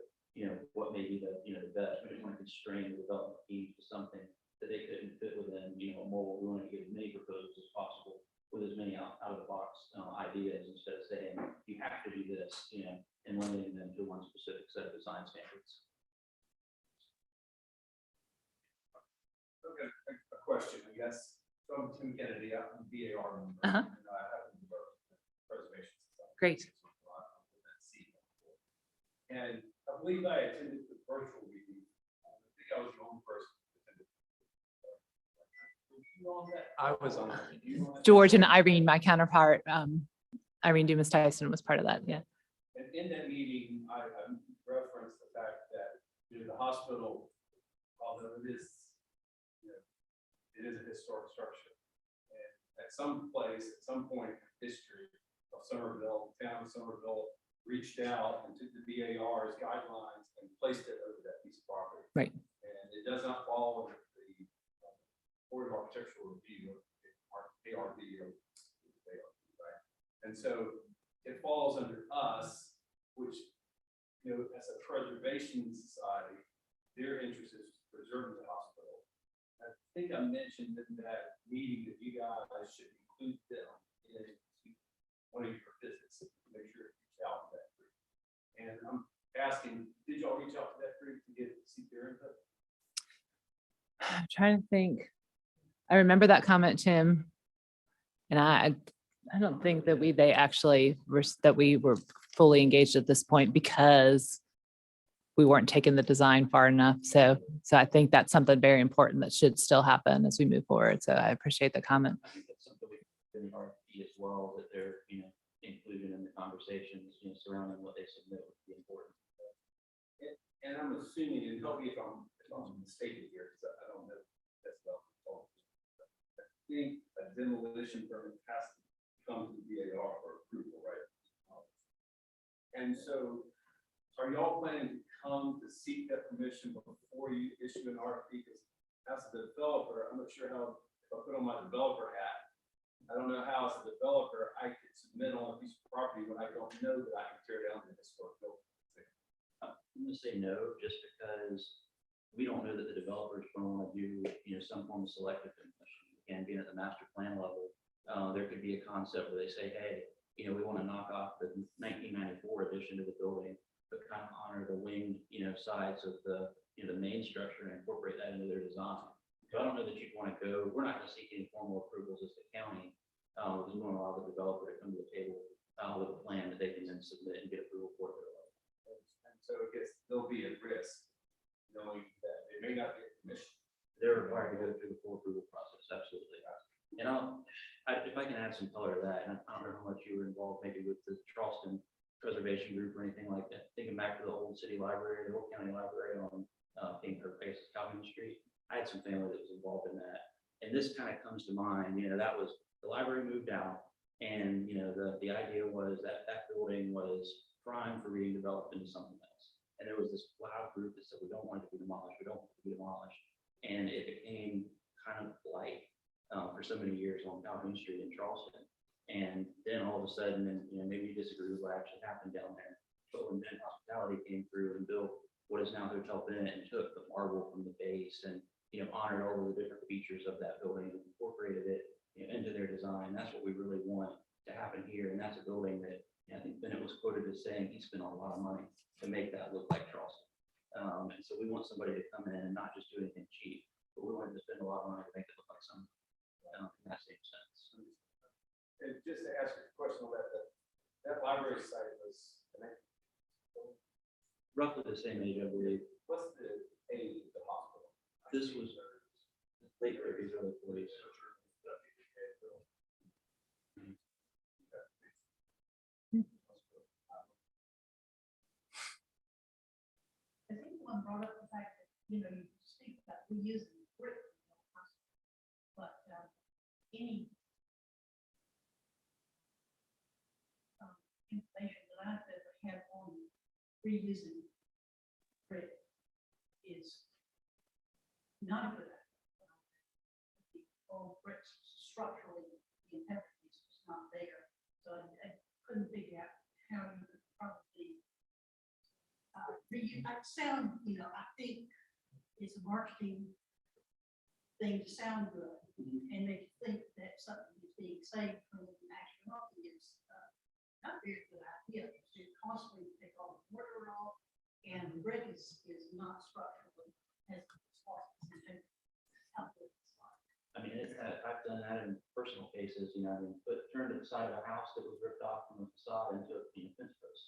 what may be the best. We didn't want to constrain the development teams to something that they couldn't fit within, a mold. We wanted to get as many proposals as possible with as many out of the box ideas instead of saying you have to do this, and limiting them to one specific set of design standards. Okay, a question, I guess, from Tim Kennedy, I'm the BAR member, Uh-huh. and I have been working with preservation society. Great. And I believe I attended the virtual meeting. I think I was the only person who attended. Were you on that? I was on that. Were you on that? George and Irene, my counterpart, Irene Dumas Tyson was part of that. Yeah. And in that meeting, I referenced the fact that, the hospital, although it is a historic structure. And at some place, at some point in history of Somerville, the town of Somerville reached out and took the BAR's guidelines and placed it over that piece of property. Right. And it does not fall under the Board of Architectural Review, ARB, right? And so it falls under us, which, as a preservation society, their interest is preserving the hospital. I think I mentioned in that meeting that you guys should include them in one of your visits, make sure to reach out to that group. And I'm asking, did y'all reach out to that group to see their input? I'm trying to think. I remember that comment, Tim. And I don't think that we were fully engaged at this point because we weren't taking the design far enough. So I think that's something very important that should still happen as we move forward. So I appreciate the comment. I think that's something we in the RFP as well, that they're, included in the conversations, surrounding what they submit would be important. And I'm assuming, and help me if I'm mistaken here, because I don't know that's well. I think a demolition permit has to come to the BAR for approval, right? And so are y'all planning to come to seek that permission before you issue an RFP? Because as a developer, I'm not sure how, if I put on my developer hat, I don't know how as a developer I could submit on a piece of property when I don't know that I can tear down the historic building. I'm gonna say no, just because we don't know that the developers going to want to do, some form of selective demolition. Again, being at the master plan level, there could be a concept where they say, hey, we want to knock off the 1994 addition to the building, but kind of honor the winged, sides of the, the main structure and incorporate that into their design. So I don't know that you'd want to go, we're not going to seek any formal approvals as the county. We want to allow the developer to come to the table with a plan that they can then submit and get approval for their level. And so I guess they'll be at risk, knowing that they may not get permission. They're required to go through the full approval process, absolutely. And if I can add some color to that, and I don't know how much you were involved maybe with the Charleston Preservation Group or anything like that. Thinking back to the old city library, the old county library on Calhoun Street, I had some family that was involved in that. And this kind of comes to mind, that was, the library moved out, and the idea was that that building was primed for being developed into something else. And there was this loud group that said, we don't want it to be demolished, we don't want it to be demolished. And it became kind of blight for so many years on Calhoun Street in Charleston. And then all of a sudden, and maybe you disagree with what actually happened down there, but when Ben Hospitality came through and built what is now Hotel Bennett and took the marble from the base and honored all of the different features of that building and incorporated it into their design, that's what we really want to happen here. And that's a building that I think Bennett was quoted as saying he spent a lot of money to make that look like Charleston. And so we want somebody to come in and not just do anything cheap, but we wanted to spend a lot of money to make it look like something in that same sense. And just to ask you a question on that, that library site was Roughly the same age, I believe. what's the age of the hospital? This was late 30s, early 40s. I think one brought up the fact that, you speak about reusing brick, but any information that I've ever had on reusing brick is not a good idea. The old bricks structurally, the integrity is not there, so I couldn't figure out how you could probably I sound, I think it's a marketing thing to sound good and make you think that something is being saved from the actual is not a very good idea. It's too costly to take all the water off, and the brick is not structurally as far as I mean, I've done that in personal cases, turned to the side of a house that was ripped off from the facade into a fence post.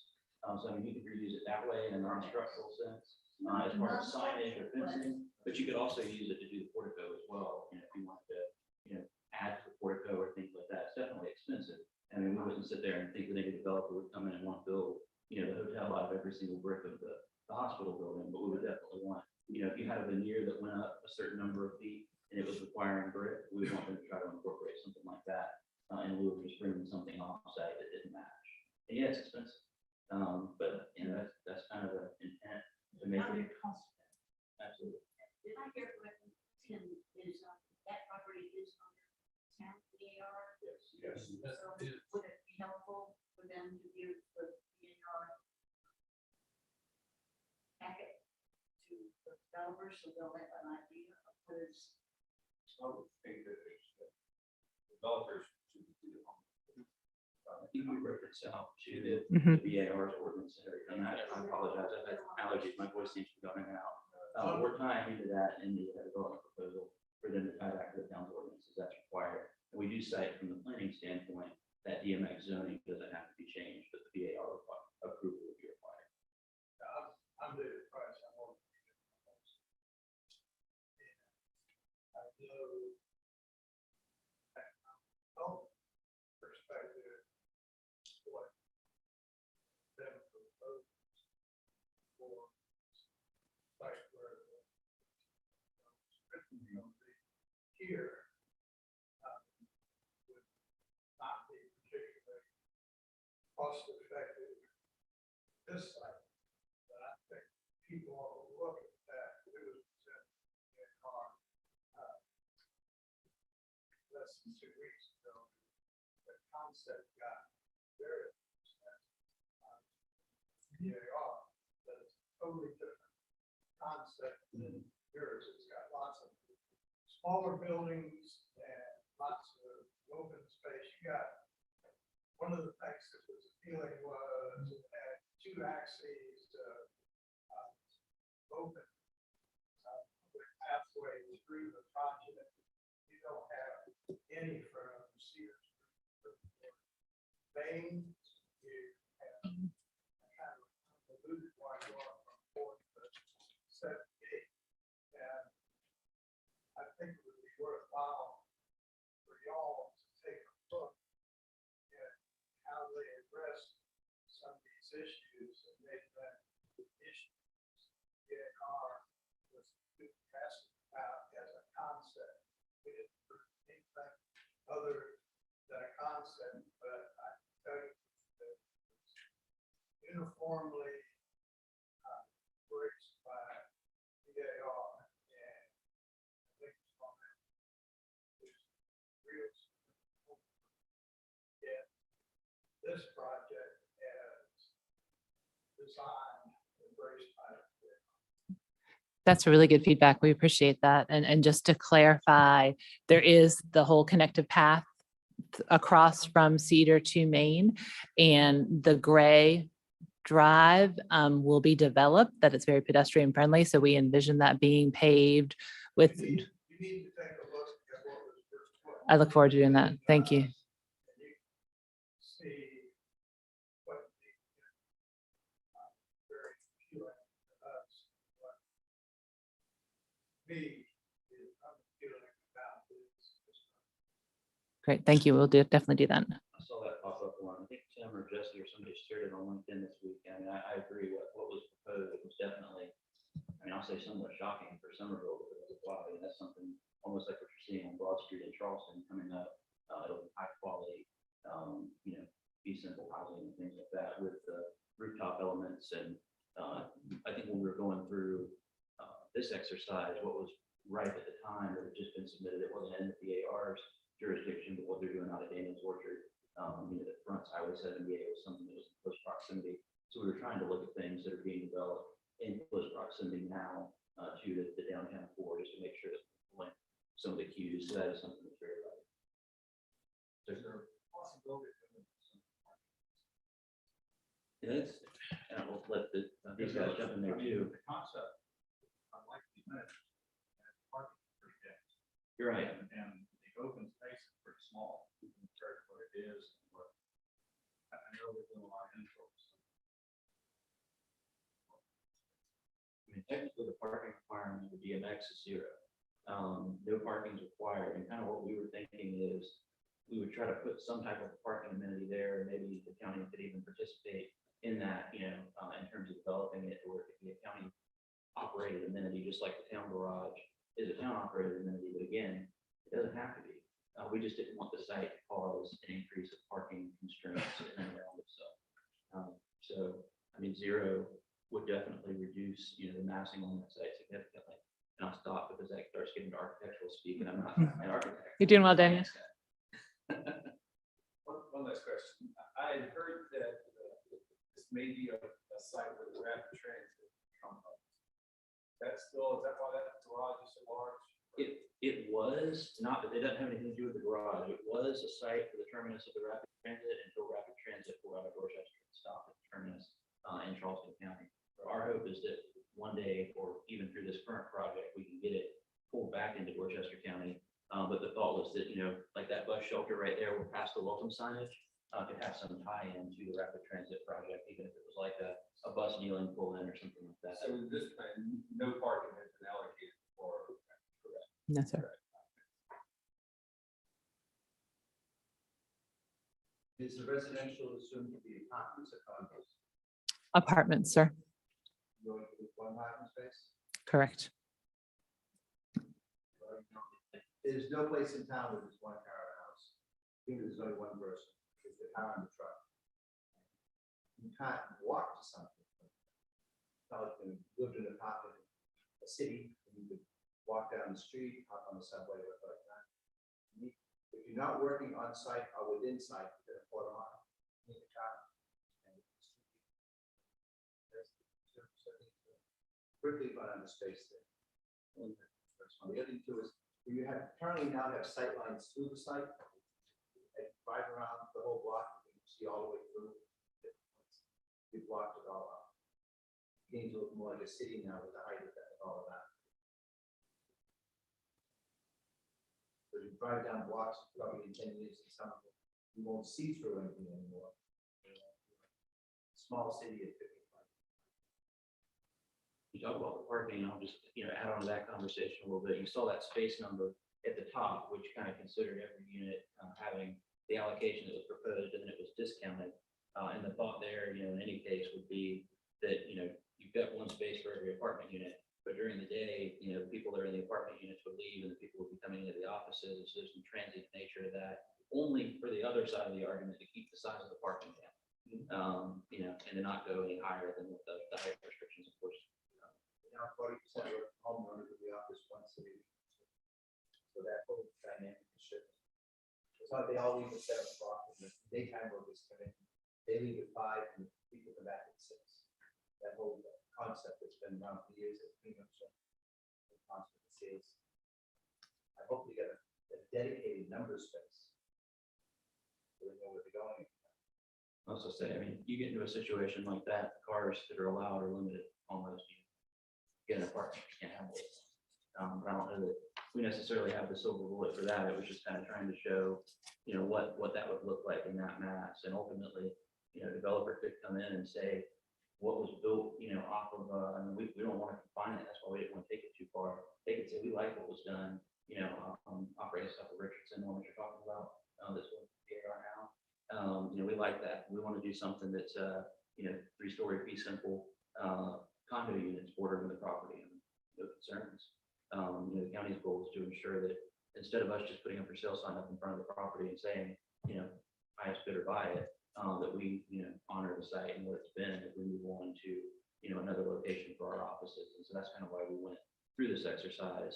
So I mean, you could reuse it that way in a non-structural sense, as part of signage or fencing, but you could also use it to do the portico as well. If you wanted to, add to the portico or things like that, it's definitely expensive. I mean, we wouldn't sit there and think that any developer would come in and want to build, the hotel out of every single brick of the hospital building, but we would definitely want, if you had a veneer that went up a certain number of feet and it was requiring brick, we would want them to try to incorporate something like that in lieu of just bringing something off-site that didn't match. And yeah, it's expensive. But that's kind of the intent to make not it. very cost effective. Absolutely. Did I hear correctly? Tim, is that property is under town VAR? Yes. So would it be helpful for them to give the VAR packet to the developers so they'll have an idea of what is? I would think that developers should do it. I think we reference out to the Mhm. VAR's ordinance and everything. I apologize. I've had allergies. My voice seems to be going in and out. We're tying into that in the development proposal for them to tie back to the town's ordinances that's required. And we do cite from the planning standpoint that DMX zoning doesn't have to be changed, but the VAR approval would be required. I'm David Price. I'm on. I know perspective what them propose for site where the here would not be particularly cost effective this site. But I think people ought to look at that. It was presented in our, less than 2 weeks ago. The concept got very VAR, but it's a totally different concept than yours. It's got lots of smaller buildings and lots of open space. You got, one of the things that was appealing was it had 2 axes of open pathway through the project. You don't have any from Sears. Main, you have kind of alluded why you are from 4th to 78. And I think it would be worthwhile for y'all to take a look at how they address some of these issues and make that issues DNR was asked about as a concept. We didn't prove anything other than a concept, but I can tell you that it's uniformly embraced by DAR, and I think it's on that. There's real get this project as designed, embraced by DAR. That's really good feedback. We appreciate that. And just to clarify, there is the whole connective path across from Cedar to Main, and the gray drive will be developed, that it's very pedestrian friendly. So we envision that being paved with, You need to take a look at what was first put. I look forward to doing that. Thank you. And you see what the very appealing to us, what me is unappealing about this. Great. Thank you. We'll definitely do that. I saw that pop up on, I think Tim or Jesse or somebody shared it on LinkedIn this week. I mean, I agree with what was proposed. It was definitely, I mean, I'll say somewhat shocking for Somerville because of wow, I mean, that's something almost like what you're seeing on Broad Street in Charleston coming up. It'll be high quality, you know, fee simple housing and things like that with the rooftop elements. And I think when we were going through this exercise, what was right at the time that had just been submitted, it wasn't in the VAR's jurisdiction, but what they're doing out of Daniel's Orchard, you know, that fronts Highway 78 was something that was in close proximity. So we were trying to look at things that are being developed in close proximity now to the downtown core, just to make sure that we're pulling some of the cues. So that is something that's very right. Is there a possibility of doing some? Yeah, it's, and we'll let these guys jump in there too. The concept, I like the image, and parking is pretty dense. You're right. And the open space is pretty small, compared to what it is. And what, I know we're doing a lot of intros. I mean, technically, the parking requirement would be a max of 0. No parking is required. And kind of what we were thinking is we would try to put some type of parking amenity there. Maybe the county could even participate in that, you know, in terms of developing it, or it could be a county operated amenity, just like the town garage is a town operated amenity. But again, it doesn't have to be. We just didn't want the site to cause an increase of parking constraints in and around itself. So, I mean, 0 would definitely reduce, you know, the massing on that site significantly. And I'll stop because that starts getting to architectural speak, and I'm not an architect. You're doing well, Daniel. One last question. I had heard that this may be a site where the rapid transit come up. That's still, is that why that garage is so large? It was not, but it doesn't have anything to do with the garage. It was a site for the terminus of the rapid transit until rapid transit pulled out of Dorchester and stopped at the terminus in Charleston County. Our hope is that one day, or even through this current project, we can get it pulled back into Dorchester County. But the thought was that, you know, like that bus shelter right there, we're past the welcome signage, could have some tie-in to the rapid transit project, even if it was like a bus kneeling pull in or something like that. So in this plan, no parking has been allocated for. Correct. No, sir. Is the residential assumed to be apartments or condos? Apartments, sir. Going with one parking space? Correct. There's no place in town where there's one car in a house. Even there's only one person, it's the car and the truck. You can't walk to something. college, when you lived in a city, and you could walk down the street, hop on the subway, whatever like that. If you're not working on site or within site, within a quarter mile, you need a car. And there's quickly run out of space there. The other thing too is, you currently now have sight lines through the site. And drive around the whole block, you can see all the way through. We've blocked it all out. Beginning to look more like a city now with the height of that, all of that. So you drive down blocks, probably in 10 years, some of them, you won't see through anything anymore. Small city at 55. You talk about the parking, I'll just, add on to that conversation a little bit. You saw that space number at the top, which kind of considered every unit having the allocation that was proposed, and then it was discounted. And the thought there, in any case would be that, you've got one space for every apartment unit, but during the day, people that are in the apartment units would leave and the people would be coming into the offices. So there's some transient nature to that, only for the other side of the argument to keep the size of the parking down. And to not go any higher than what the height restrictions, of course. Now 40% of homeowners in the office once a week. So that whole dynamic is shifting. It's not they all leave at 7 o'clock, and the daytime workers come in. They leave at 5 and people come back at 6. That whole concept that's been around for years at pretty much the concept is. I hope they get a dedicated number space. So they know where they're going. I also say, you get into a situation like that, cars that are allowed are limited almost. You get an apartment, you can't have it. But I don't know that we necessarily have the silver bullet for that. It was just kind of trying to show, what that would look like in that mass. And ultimately, a developer could come in and say, what was built, off of, we don't want to confine it. That's why we didn't want to take it too far. They could say, we like what was done, operating stuff with Richardson, what you're talking about, this one are now. We like that. We want to do something that's, 3-story fee simple, condo units bordering the property, and no concerns. The county's goal is to ensure that instead of us just putting up for sale sign up in front of the property and saying, highest bidder buy it, that we, honor the site and what it's been, if we move on to, another location for our offices. And so that's kind of why we went through this exercise,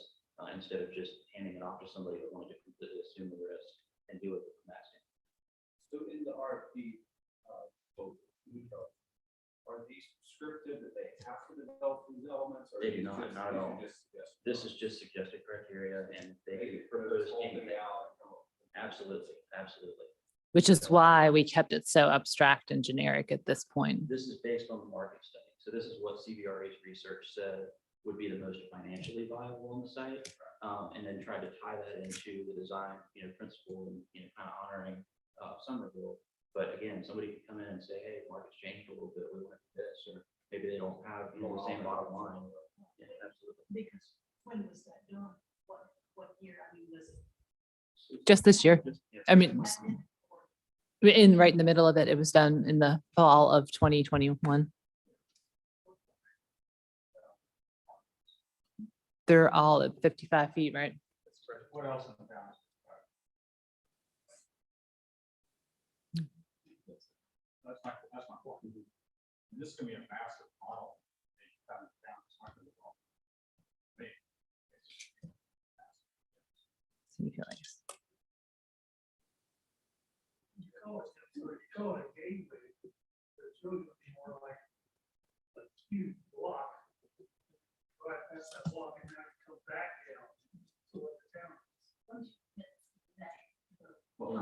instead of just handing it off to somebody that wanted to completely assume the risk and do it with the max. So in the RFP, are these prescriptive that they have to develop these elements? Or They do not at all. This is just suggested criteria, and they can propose anything. Absolutely. Which is why we kept it so abstract and generic at this point. This is based on the market study. So this is what CBRE's research said would be the most financially viable on the site, and then try to tie that into the design, principle, and kind of honoring Somerville. But again, somebody could come in and say, hey, the market's changed a little bit, we want to do this, or maybe they don't have the same bottom line. Yeah, absolutely. Because when was that done? What year? Was it? Just this year. Yeah. Right in the middle of it, it was done in the fall of 2021. They're all at 55 feet, right? What else in the town? That's my point. And this is gonna be a massive model. It's not gonna be long. You call it a gateway, but it's really gonna be more like a huge block. Right, that's that block, and then it comes back down to what the town. Well,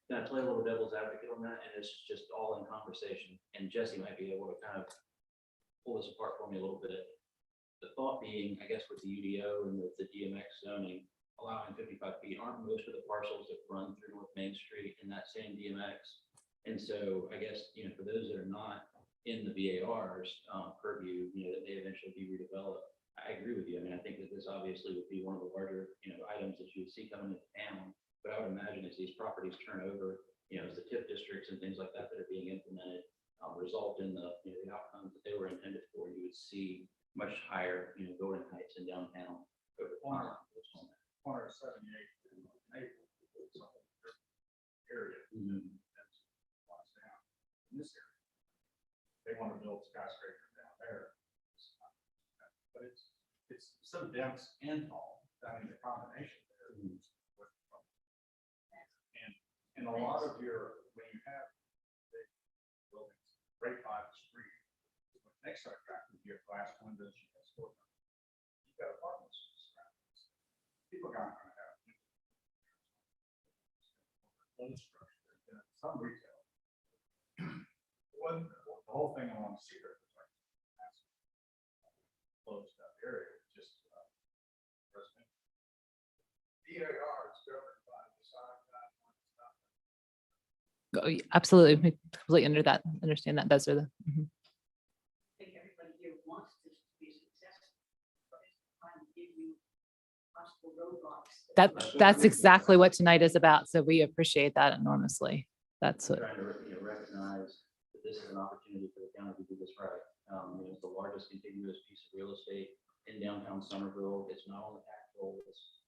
can I play a little devil's advocate on that? And it's just all in conversation. And Jesse might be able to kind of pull this apart for me a little bit. The thought being, I guess, with the UDO and with the DMX zoning, allowing 55 feet, aren't most of the parcels that run through North Main Street in that same DMX. And so I guess, for those that are not in the VAR's purview, that may eventually be redeveloped. I agree with you. I think that this obviously would be one of the larger, items that you would see coming into town. But I would imagine as these properties turn over, as the TIF districts and things like that that are being implemented result in the outcomes that they were intended for, you would see much higher, building heights in downtown over time. 178 in Naples, area. That's what's down in this area. They want to build skyscrapers down so dense and tall. I mean, the combination there. And a lot of your, when you have big buildings, right by the street, next to attractive, you have glass windows, you have store. You've got apartments. People are not gonna have. Some retail. The whole thing along Cedar was like closed up area, just residential. DAR is governed by design guidelines, not Oh, yeah, absolutely. We completely understand that. Those are the. Mhm. I think everybody here wants this to be successful, but it's trying to give you possible roadblocks. That's exactly what tonight is about. So we appreciate that enormously. That's what. Trying to recognize that this is an opportunity for the county to do this right. It's the largest contiguous piece of real estate in downtown Somerville. It's not only taxable, it's,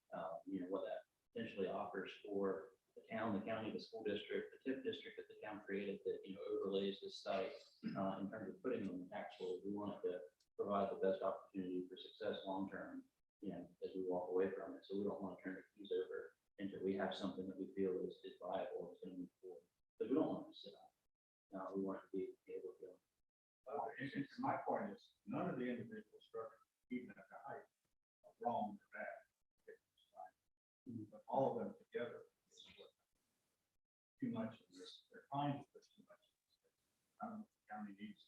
what that potentially offers for the town, the county, the school district, the TIF district that the town created that, overlays this site in terms of putting them in tax roll. We want it to provide the best opportunity for success long-term, as we walk away from it. So we don't want to turn the keys over until we have something that we feel is viable and is going to move forward. But we don't want it to sit out. We want it to be able to. And my point is, none of the individual structures, even at the height, are wrong or bad. But all of them together is too much of this. They're trying to put too much of this. I don't know if the county needs.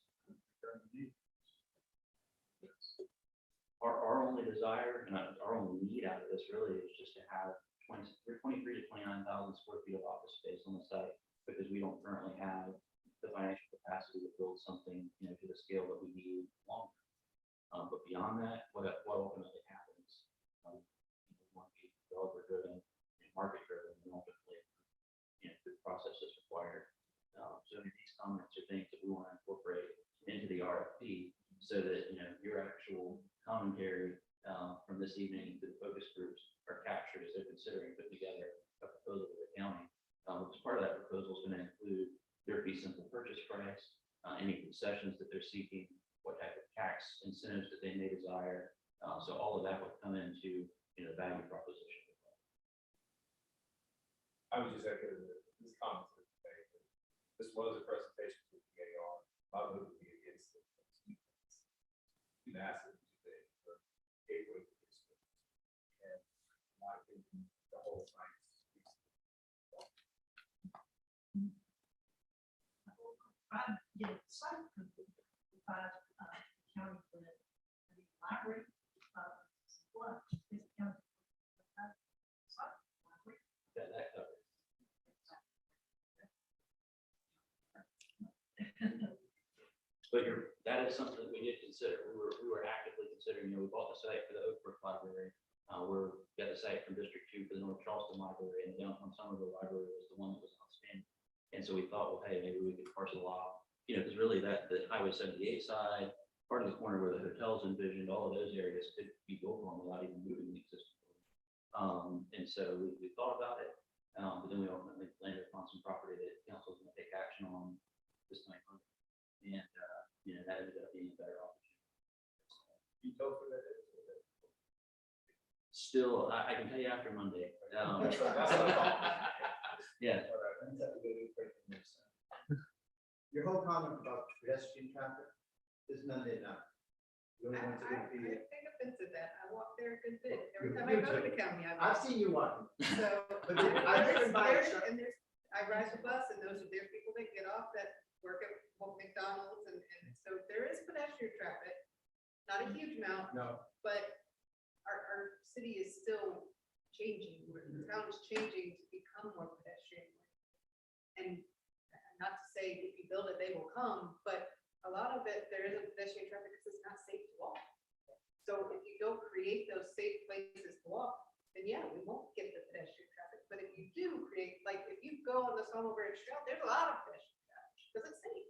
Our only desire and our only need out of this really is just to have 23 to 29,000 square feet of office space on the site, because we don't currently have the financial capacity to build something, to the scale that we need long term. But beyond that, what ultimately happens, we want to be developer driven and market driven, and ultimately, the process is required. So these comments are things that we want to incorporate into the RFP so that, your actual commentary from this evening to the focus groups are captured as they're considering putting together a proposal to the county. Because part of that proposal is going to include their fee simple purchase price, any concessions that they're seeking, what type of tax incentives that they may desire. So all of that would come into, the value proposition. I was just echoing this comment. This was a presentation to the AR. I would be against it. Too massive, too big for gateway district. And in my opinion, the whole science. I get some provide county for the library. What is county? Library. That covers. But that is something that we did consider. We were actively considering, we bought the site for the Oak Brook Library. We're got the site from District 2 for the North Charleston Library, and the downtown Somerville Library was the one that was outstanding. And so we thought, well, hey, maybe we could parcel off, because really the Highway 78 side, part of the corner where the hotel's envisioned, all of those areas could be built on without even moving the existing building. And so we thought about it, but then we ultimately landed upon some property that council is going to take action on this night. And, that ended up being a better opportunity. You told for that. Still, I can tell you after Monday. That's right. Yeah. Your whole comment about pedestrian traffic is Monday night. You only want to be. take offense at that. I walk there a good bit. Every time I go to the county, I've seen you walking. So, But I've driven by it. I ride the bus and those are their people that get off that work at McDonald's and so there is pedestrian traffic. Not a huge amount, No. but our city is still changing. The town is changing to become more pedestrian. And not to say if you build it, they will come, but a lot of it, there isn't pedestrian traffic because it's not safe to walk. So if you don't create those safe places to walk, then yeah, we won't get the pedestrian traffic. But if you do create, like if you go on the Sawmill Branch Trail, there's a lot of pedestrian traffic because it's safe.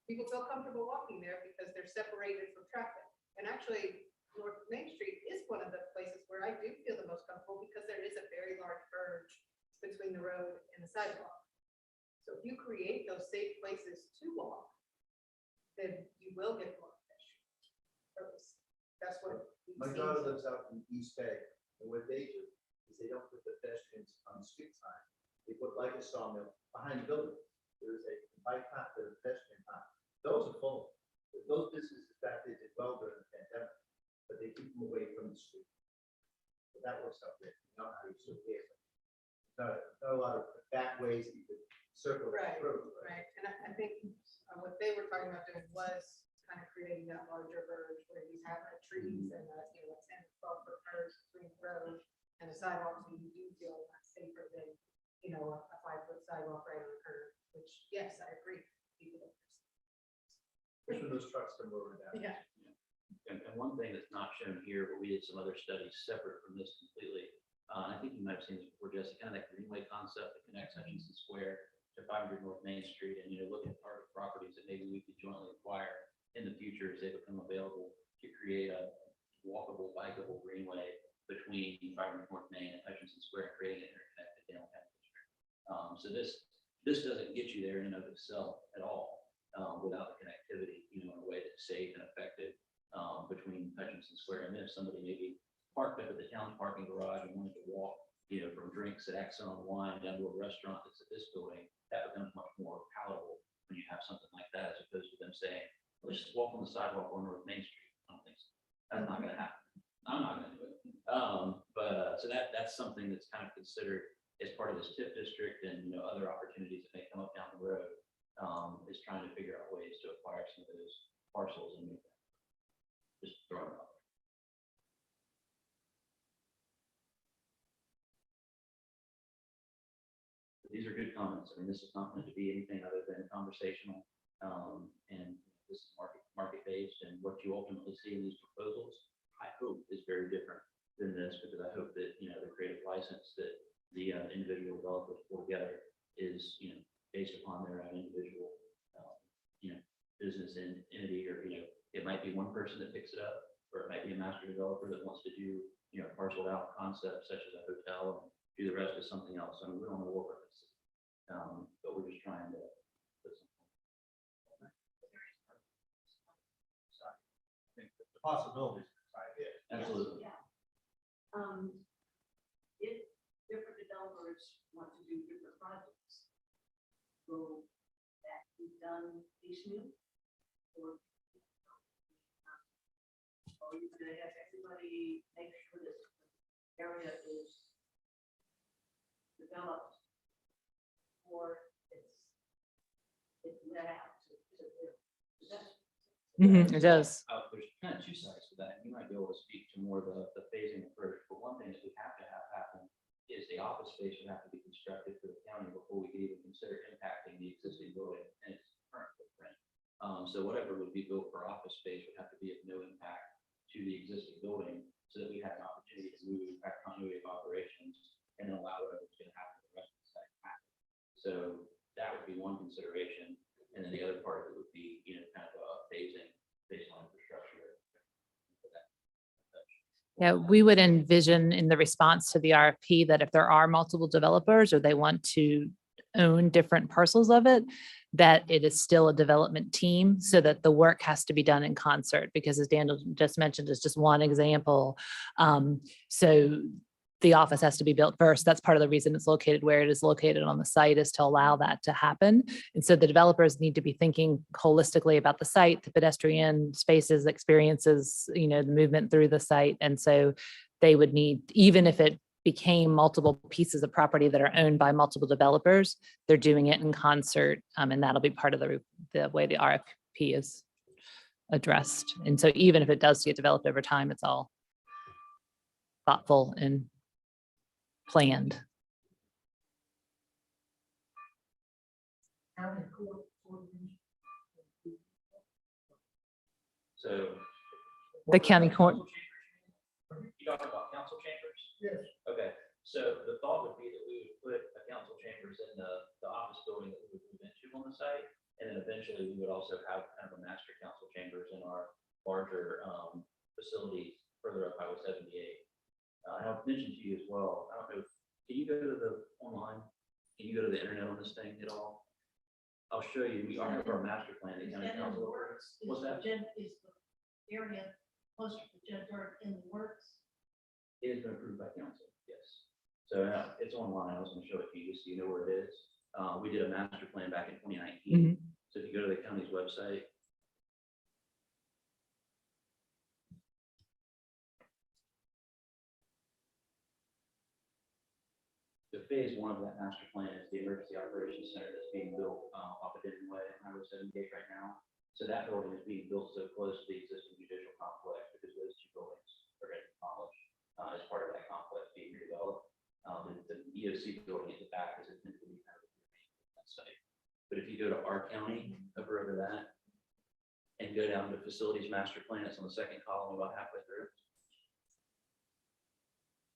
People feel comfortable walking there because they're separated from traffic. And actually, North Main Street is one of the places where I do feel the most comfortable because there is a very large verge between the road and the sidewalk. So if you create those safe places to walk, then you will get more pedestrian. That's what we My daughter lives out in East Bay, and what they do is they don't put the pedestrians on the street sign. They put like a sawmill behind the building. There is a bike path, there's a pedestrian path. Those are full. Those businesses, in fact, they did well during the pandemic, but they keep them away from the street. So that works out there. You know how you still get. Not a lot of back ways that you could circle that Right, through. right, and I think what they were talking about doing was kind of creating that larger verge where you have the trees and the, you know, 10, 12 foot verge between the road and the sidewalk, so you do feel safer than, you know, a 5 foot sidewalk right on the curb, which, yes, I agree. Especially when those trucks come over that. Yeah. And one thing that's not shown here, but we did some other studies separate from this completely. I think you might have seen this before, Jesse, kind of that greenway concept that connects Hutchinson Square to 500 North Main Street, and, you know, looking at target properties that maybe we could jointly acquire in the future as they become available to create a walkable, bikeable greenway between 500 North Main and Hutchinson Square, creating an interconnected downtown district. So this doesn't get you there in and of itself at all, without the connectivity, you know, in a way that's safe and effective, between Hutchinson Square. And then if somebody maybe parked up at the town's parking garage and wanted to walk, you know, from drinks at Axon Wine down to a restaurant that's at this building, that becomes much more palatable when you have something like that, as opposed to them saying, let's just walk on the sidewalk on North Main Street. I don't think so. That's not gonna happen. I'm not gonna do it. So that's something that's kind of considered as part of this TIP district, and, you know, other opportunities that may come up down the road, is trying to figure out ways to acquire some of those parcels and just throw it out. These are good comments. I mean, this is not meant to be anything other than conversational, and this is market-based, and what you ultimately see in these proposals, I hope, is very different than this, because I hope that, you know, the creative license that the individual developers pull together is, you know, based upon their own individual, you know, business entity, or, you know, it might be one person that picks it up, or it might be a master developer that wants to do, you know, parceled out concepts such as a hotel, and do the rest as something else. I mean, we don't know what we're going to see, but we're just trying to put something. I think the possibilities inside here. Absolutely. Yeah. If different developers want to do different projects, will that be done piecemeal? Or are you gonna have everybody make sure that the area is developed, or it's let out to build? Is that? It does. There's kind of two sides to that. You might be able to speak to more of the phasing approach, but one thing that we have to have happen is the office space would have to be constructed for the county before we could even consider impacting the existing building and its current footprint. So whatever would be built for office space would have to be of no impact to the existing building, so that we have an opportunity to move back continuity of operations and then allow whatever's going to happen to the rest of the site to happen. So that would be one consideration. And then the other part of it would be, you know, kind of a phasing based on infrastructure. Yeah, we would envision in the response to the RFP that if there are multiple developers or they want to own different parcels of it, that it is still a development team, so that the work has to be done in concert, because as Daniel just mentioned, is just one example. So the office has to be built first. That's part of the reason it's located where it is located on the site, is to allow that to happen. And so the developers need to be thinking holistically about the site, the pedestrian spaces, experiences, you know, the movement through the site. And so they would need, even if it became multiple pieces of property that are owned by multiple developers, they're doing it in concert. And that'll be part of the way the RFP is addressed. And so even if it does get developed over time, it's all thoughtful and planned. So. The county court. You talking about council chambers? Yes. Okay, so the thought would be that we would put a council chambers in the office building that we would move into on the site. And then eventually we would also have kind of a master council chambers in our larger facility further up Highway 78. I'll mention to you as well, I don't know, can you go to the online? Can you go to the internet on this thing at all? I'll show you, we are have our master plan, the county council. What's that? Is the area most of the judge are in the works. It has been approved by council, yes. So it's online. I was gonna show it to you just so you know where it is. We did a master plan back in 2019. So if you go to the county's website, so phase one of that master plan is the emergency operations center that's being built off of Denton Way and Highway 78 right now. So that building is being built so close to the existing judicial complex because those two buildings are getting demolished as part of that complex being redeveloped. The EOC building at the back is intended to be kind of that site. But if you go to our county, over that, and go down to facilities master plan, it's on the second column about halfway through.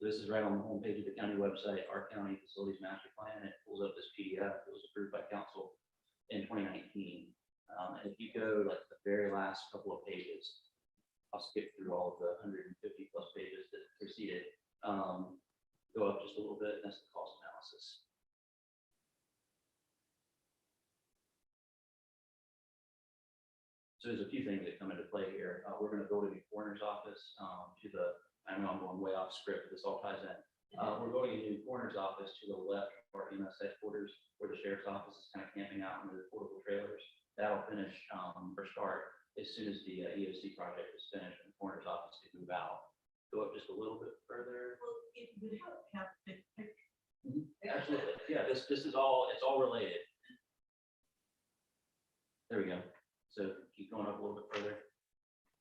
This is right on the homepage of the county website, our county facilities master plan. It pulls up this PDF. It was approved by council in 2019. And if you go like the very last couple of pages, I'll skip through all of the 150 plus pages that preceded. Go up just a little bit. That's the cost analysis. So there's a few things that come into play here. We're going to build a new coroner's office I know I'm going way off script, but this all ties in. We're building a new coroner's office to the left of our EMS headquarters, where the sheriff's office is kind of camping out under the portable trailers. That'll finish or start as soon as the EOC project is finished and the coroner's office can move out. Go up just a little bit further. Well, it would help have a big picture. Absolutely. Yeah, this is all, it's all related. There we go. So keep going up a little bit further.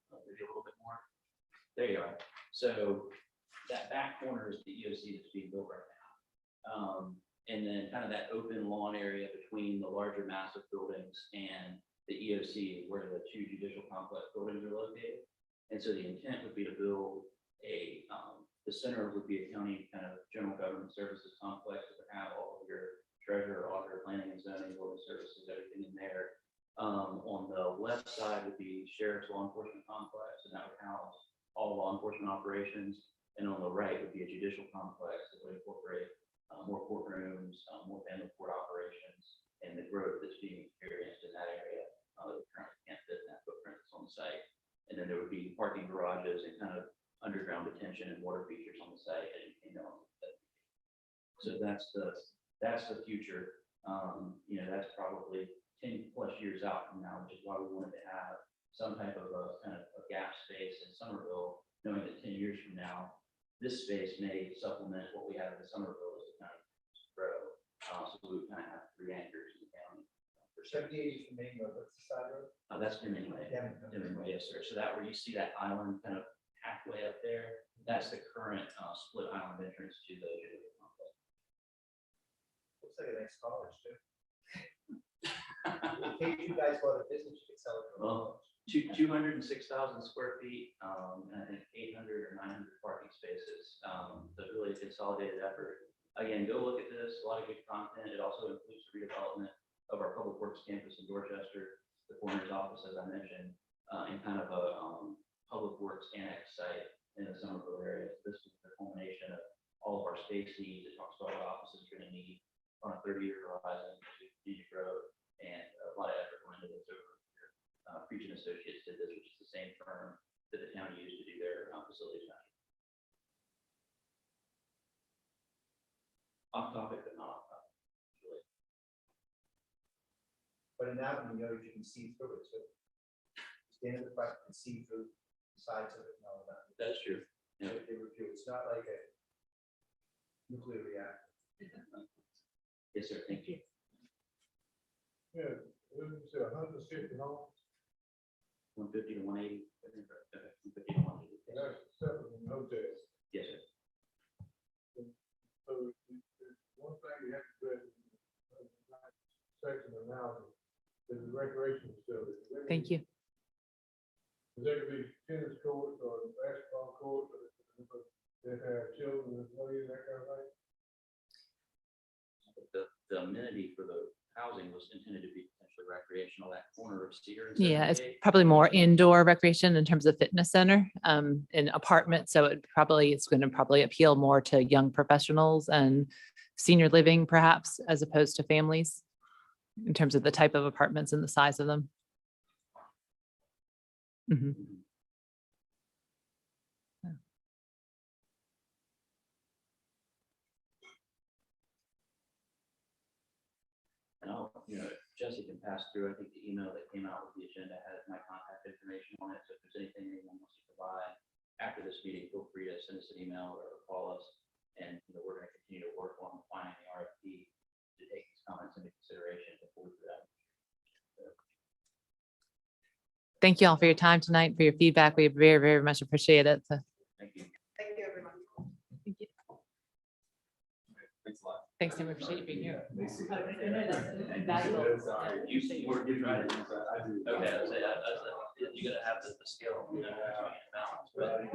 Maybe a little bit more. There you are. So that back corner is the EOC that's being built right now. And then kind of that open lawn area between the larger massive buildings and the EOC is where the two judicial complex buildings are located. And so the intent would be to build the center would be a county kind of general government services complex that would have all of your treasurer, auditor, planning and zoning, building services, everything in there. On the left side would be sheriff's law enforcement complex, and that would house all law enforcement operations. And on the right would be a judicial complex that would incorporate more courtrooms, more family court operations, and the growth that's being experienced in that area that currently can't fit in that footprint that's on the site. And then there would be parking garages and kind of underground detention and water features on the site as you came down. So that's the future. That's probably 10 plus years out from now, which is why we wanted to have some type of a kind of a gap space in Somerville, knowing that 10 years from now, this space may supplement what we have in Somerville as a kind of grow. So we would kind of have three anchors in the county. For 78 from Main Road, what's the side road? That's Hemingway. Hemingway, yes, sir. So that where you see that island kind of halfway up there, that's the current split island entrance to the judicial complex. Looks like a nice college too. In case you guys bought a business, you could sell it. Well, 206,000 square feet, and I think 800 or 900 parking spaces. So really a consolidated effort. Again, go look at this, a lot of good content. It also includes the redevelopment of our public works campus in Dorchester, the coroner's office, as I mentioned, and kind of a public works annex site in the Somerville area. This is the culmination of all of our space needs. It talks about what offices are going to need on a 30-year horizon to continue to grow, and a lot of effort went into this over here. Preach and Associates did this, which is the same firm that the county used to do their facilities management. Off topic, but not off topic. Really. But in that one, you can see through it too. Stand in the front and see through the sides of it and all of that. That's true. Yeah. It's not like a nuclear reactor. Yes, sir. Thank you. Yeah, wouldn't you say 150 homes? 150 to 180. 150 to 180. That's separate from hotels. Yes, sir. So one thing you have to do in section of housing is the recreation facility. Thank you. Is there gonna be tennis courts or basketball courts that have children that play that kind of thing? The amenity for the housing was intended to be potentially recreational, that corner of Cedar. And Yeah, it's 78. probably more indoor recreation in terms of fitness center, in apartments. So it's going to probably appeal more to young professionals and senior living perhaps, as opposed to families in terms of the type of apartments and the size of them. Mhm. you know, Jesse can pass through, I think the email that came out with the agenda has my contact information on it. So if there's anything anyone wants to provide after this meeting, feel free to send us an email or call us. And, you know, we're going to continue to work on finding the RFP to take these comments into consideration before we do that. Thank you all for your time tonight, for your feedback. We very, very much appreciate it. So Thank you. Thank you, everyone. Thanks a lot. thanks, Tim. We appreciate you being here. You say you were getting right. Okay, I say, you gotta have the skill. You know, balance, but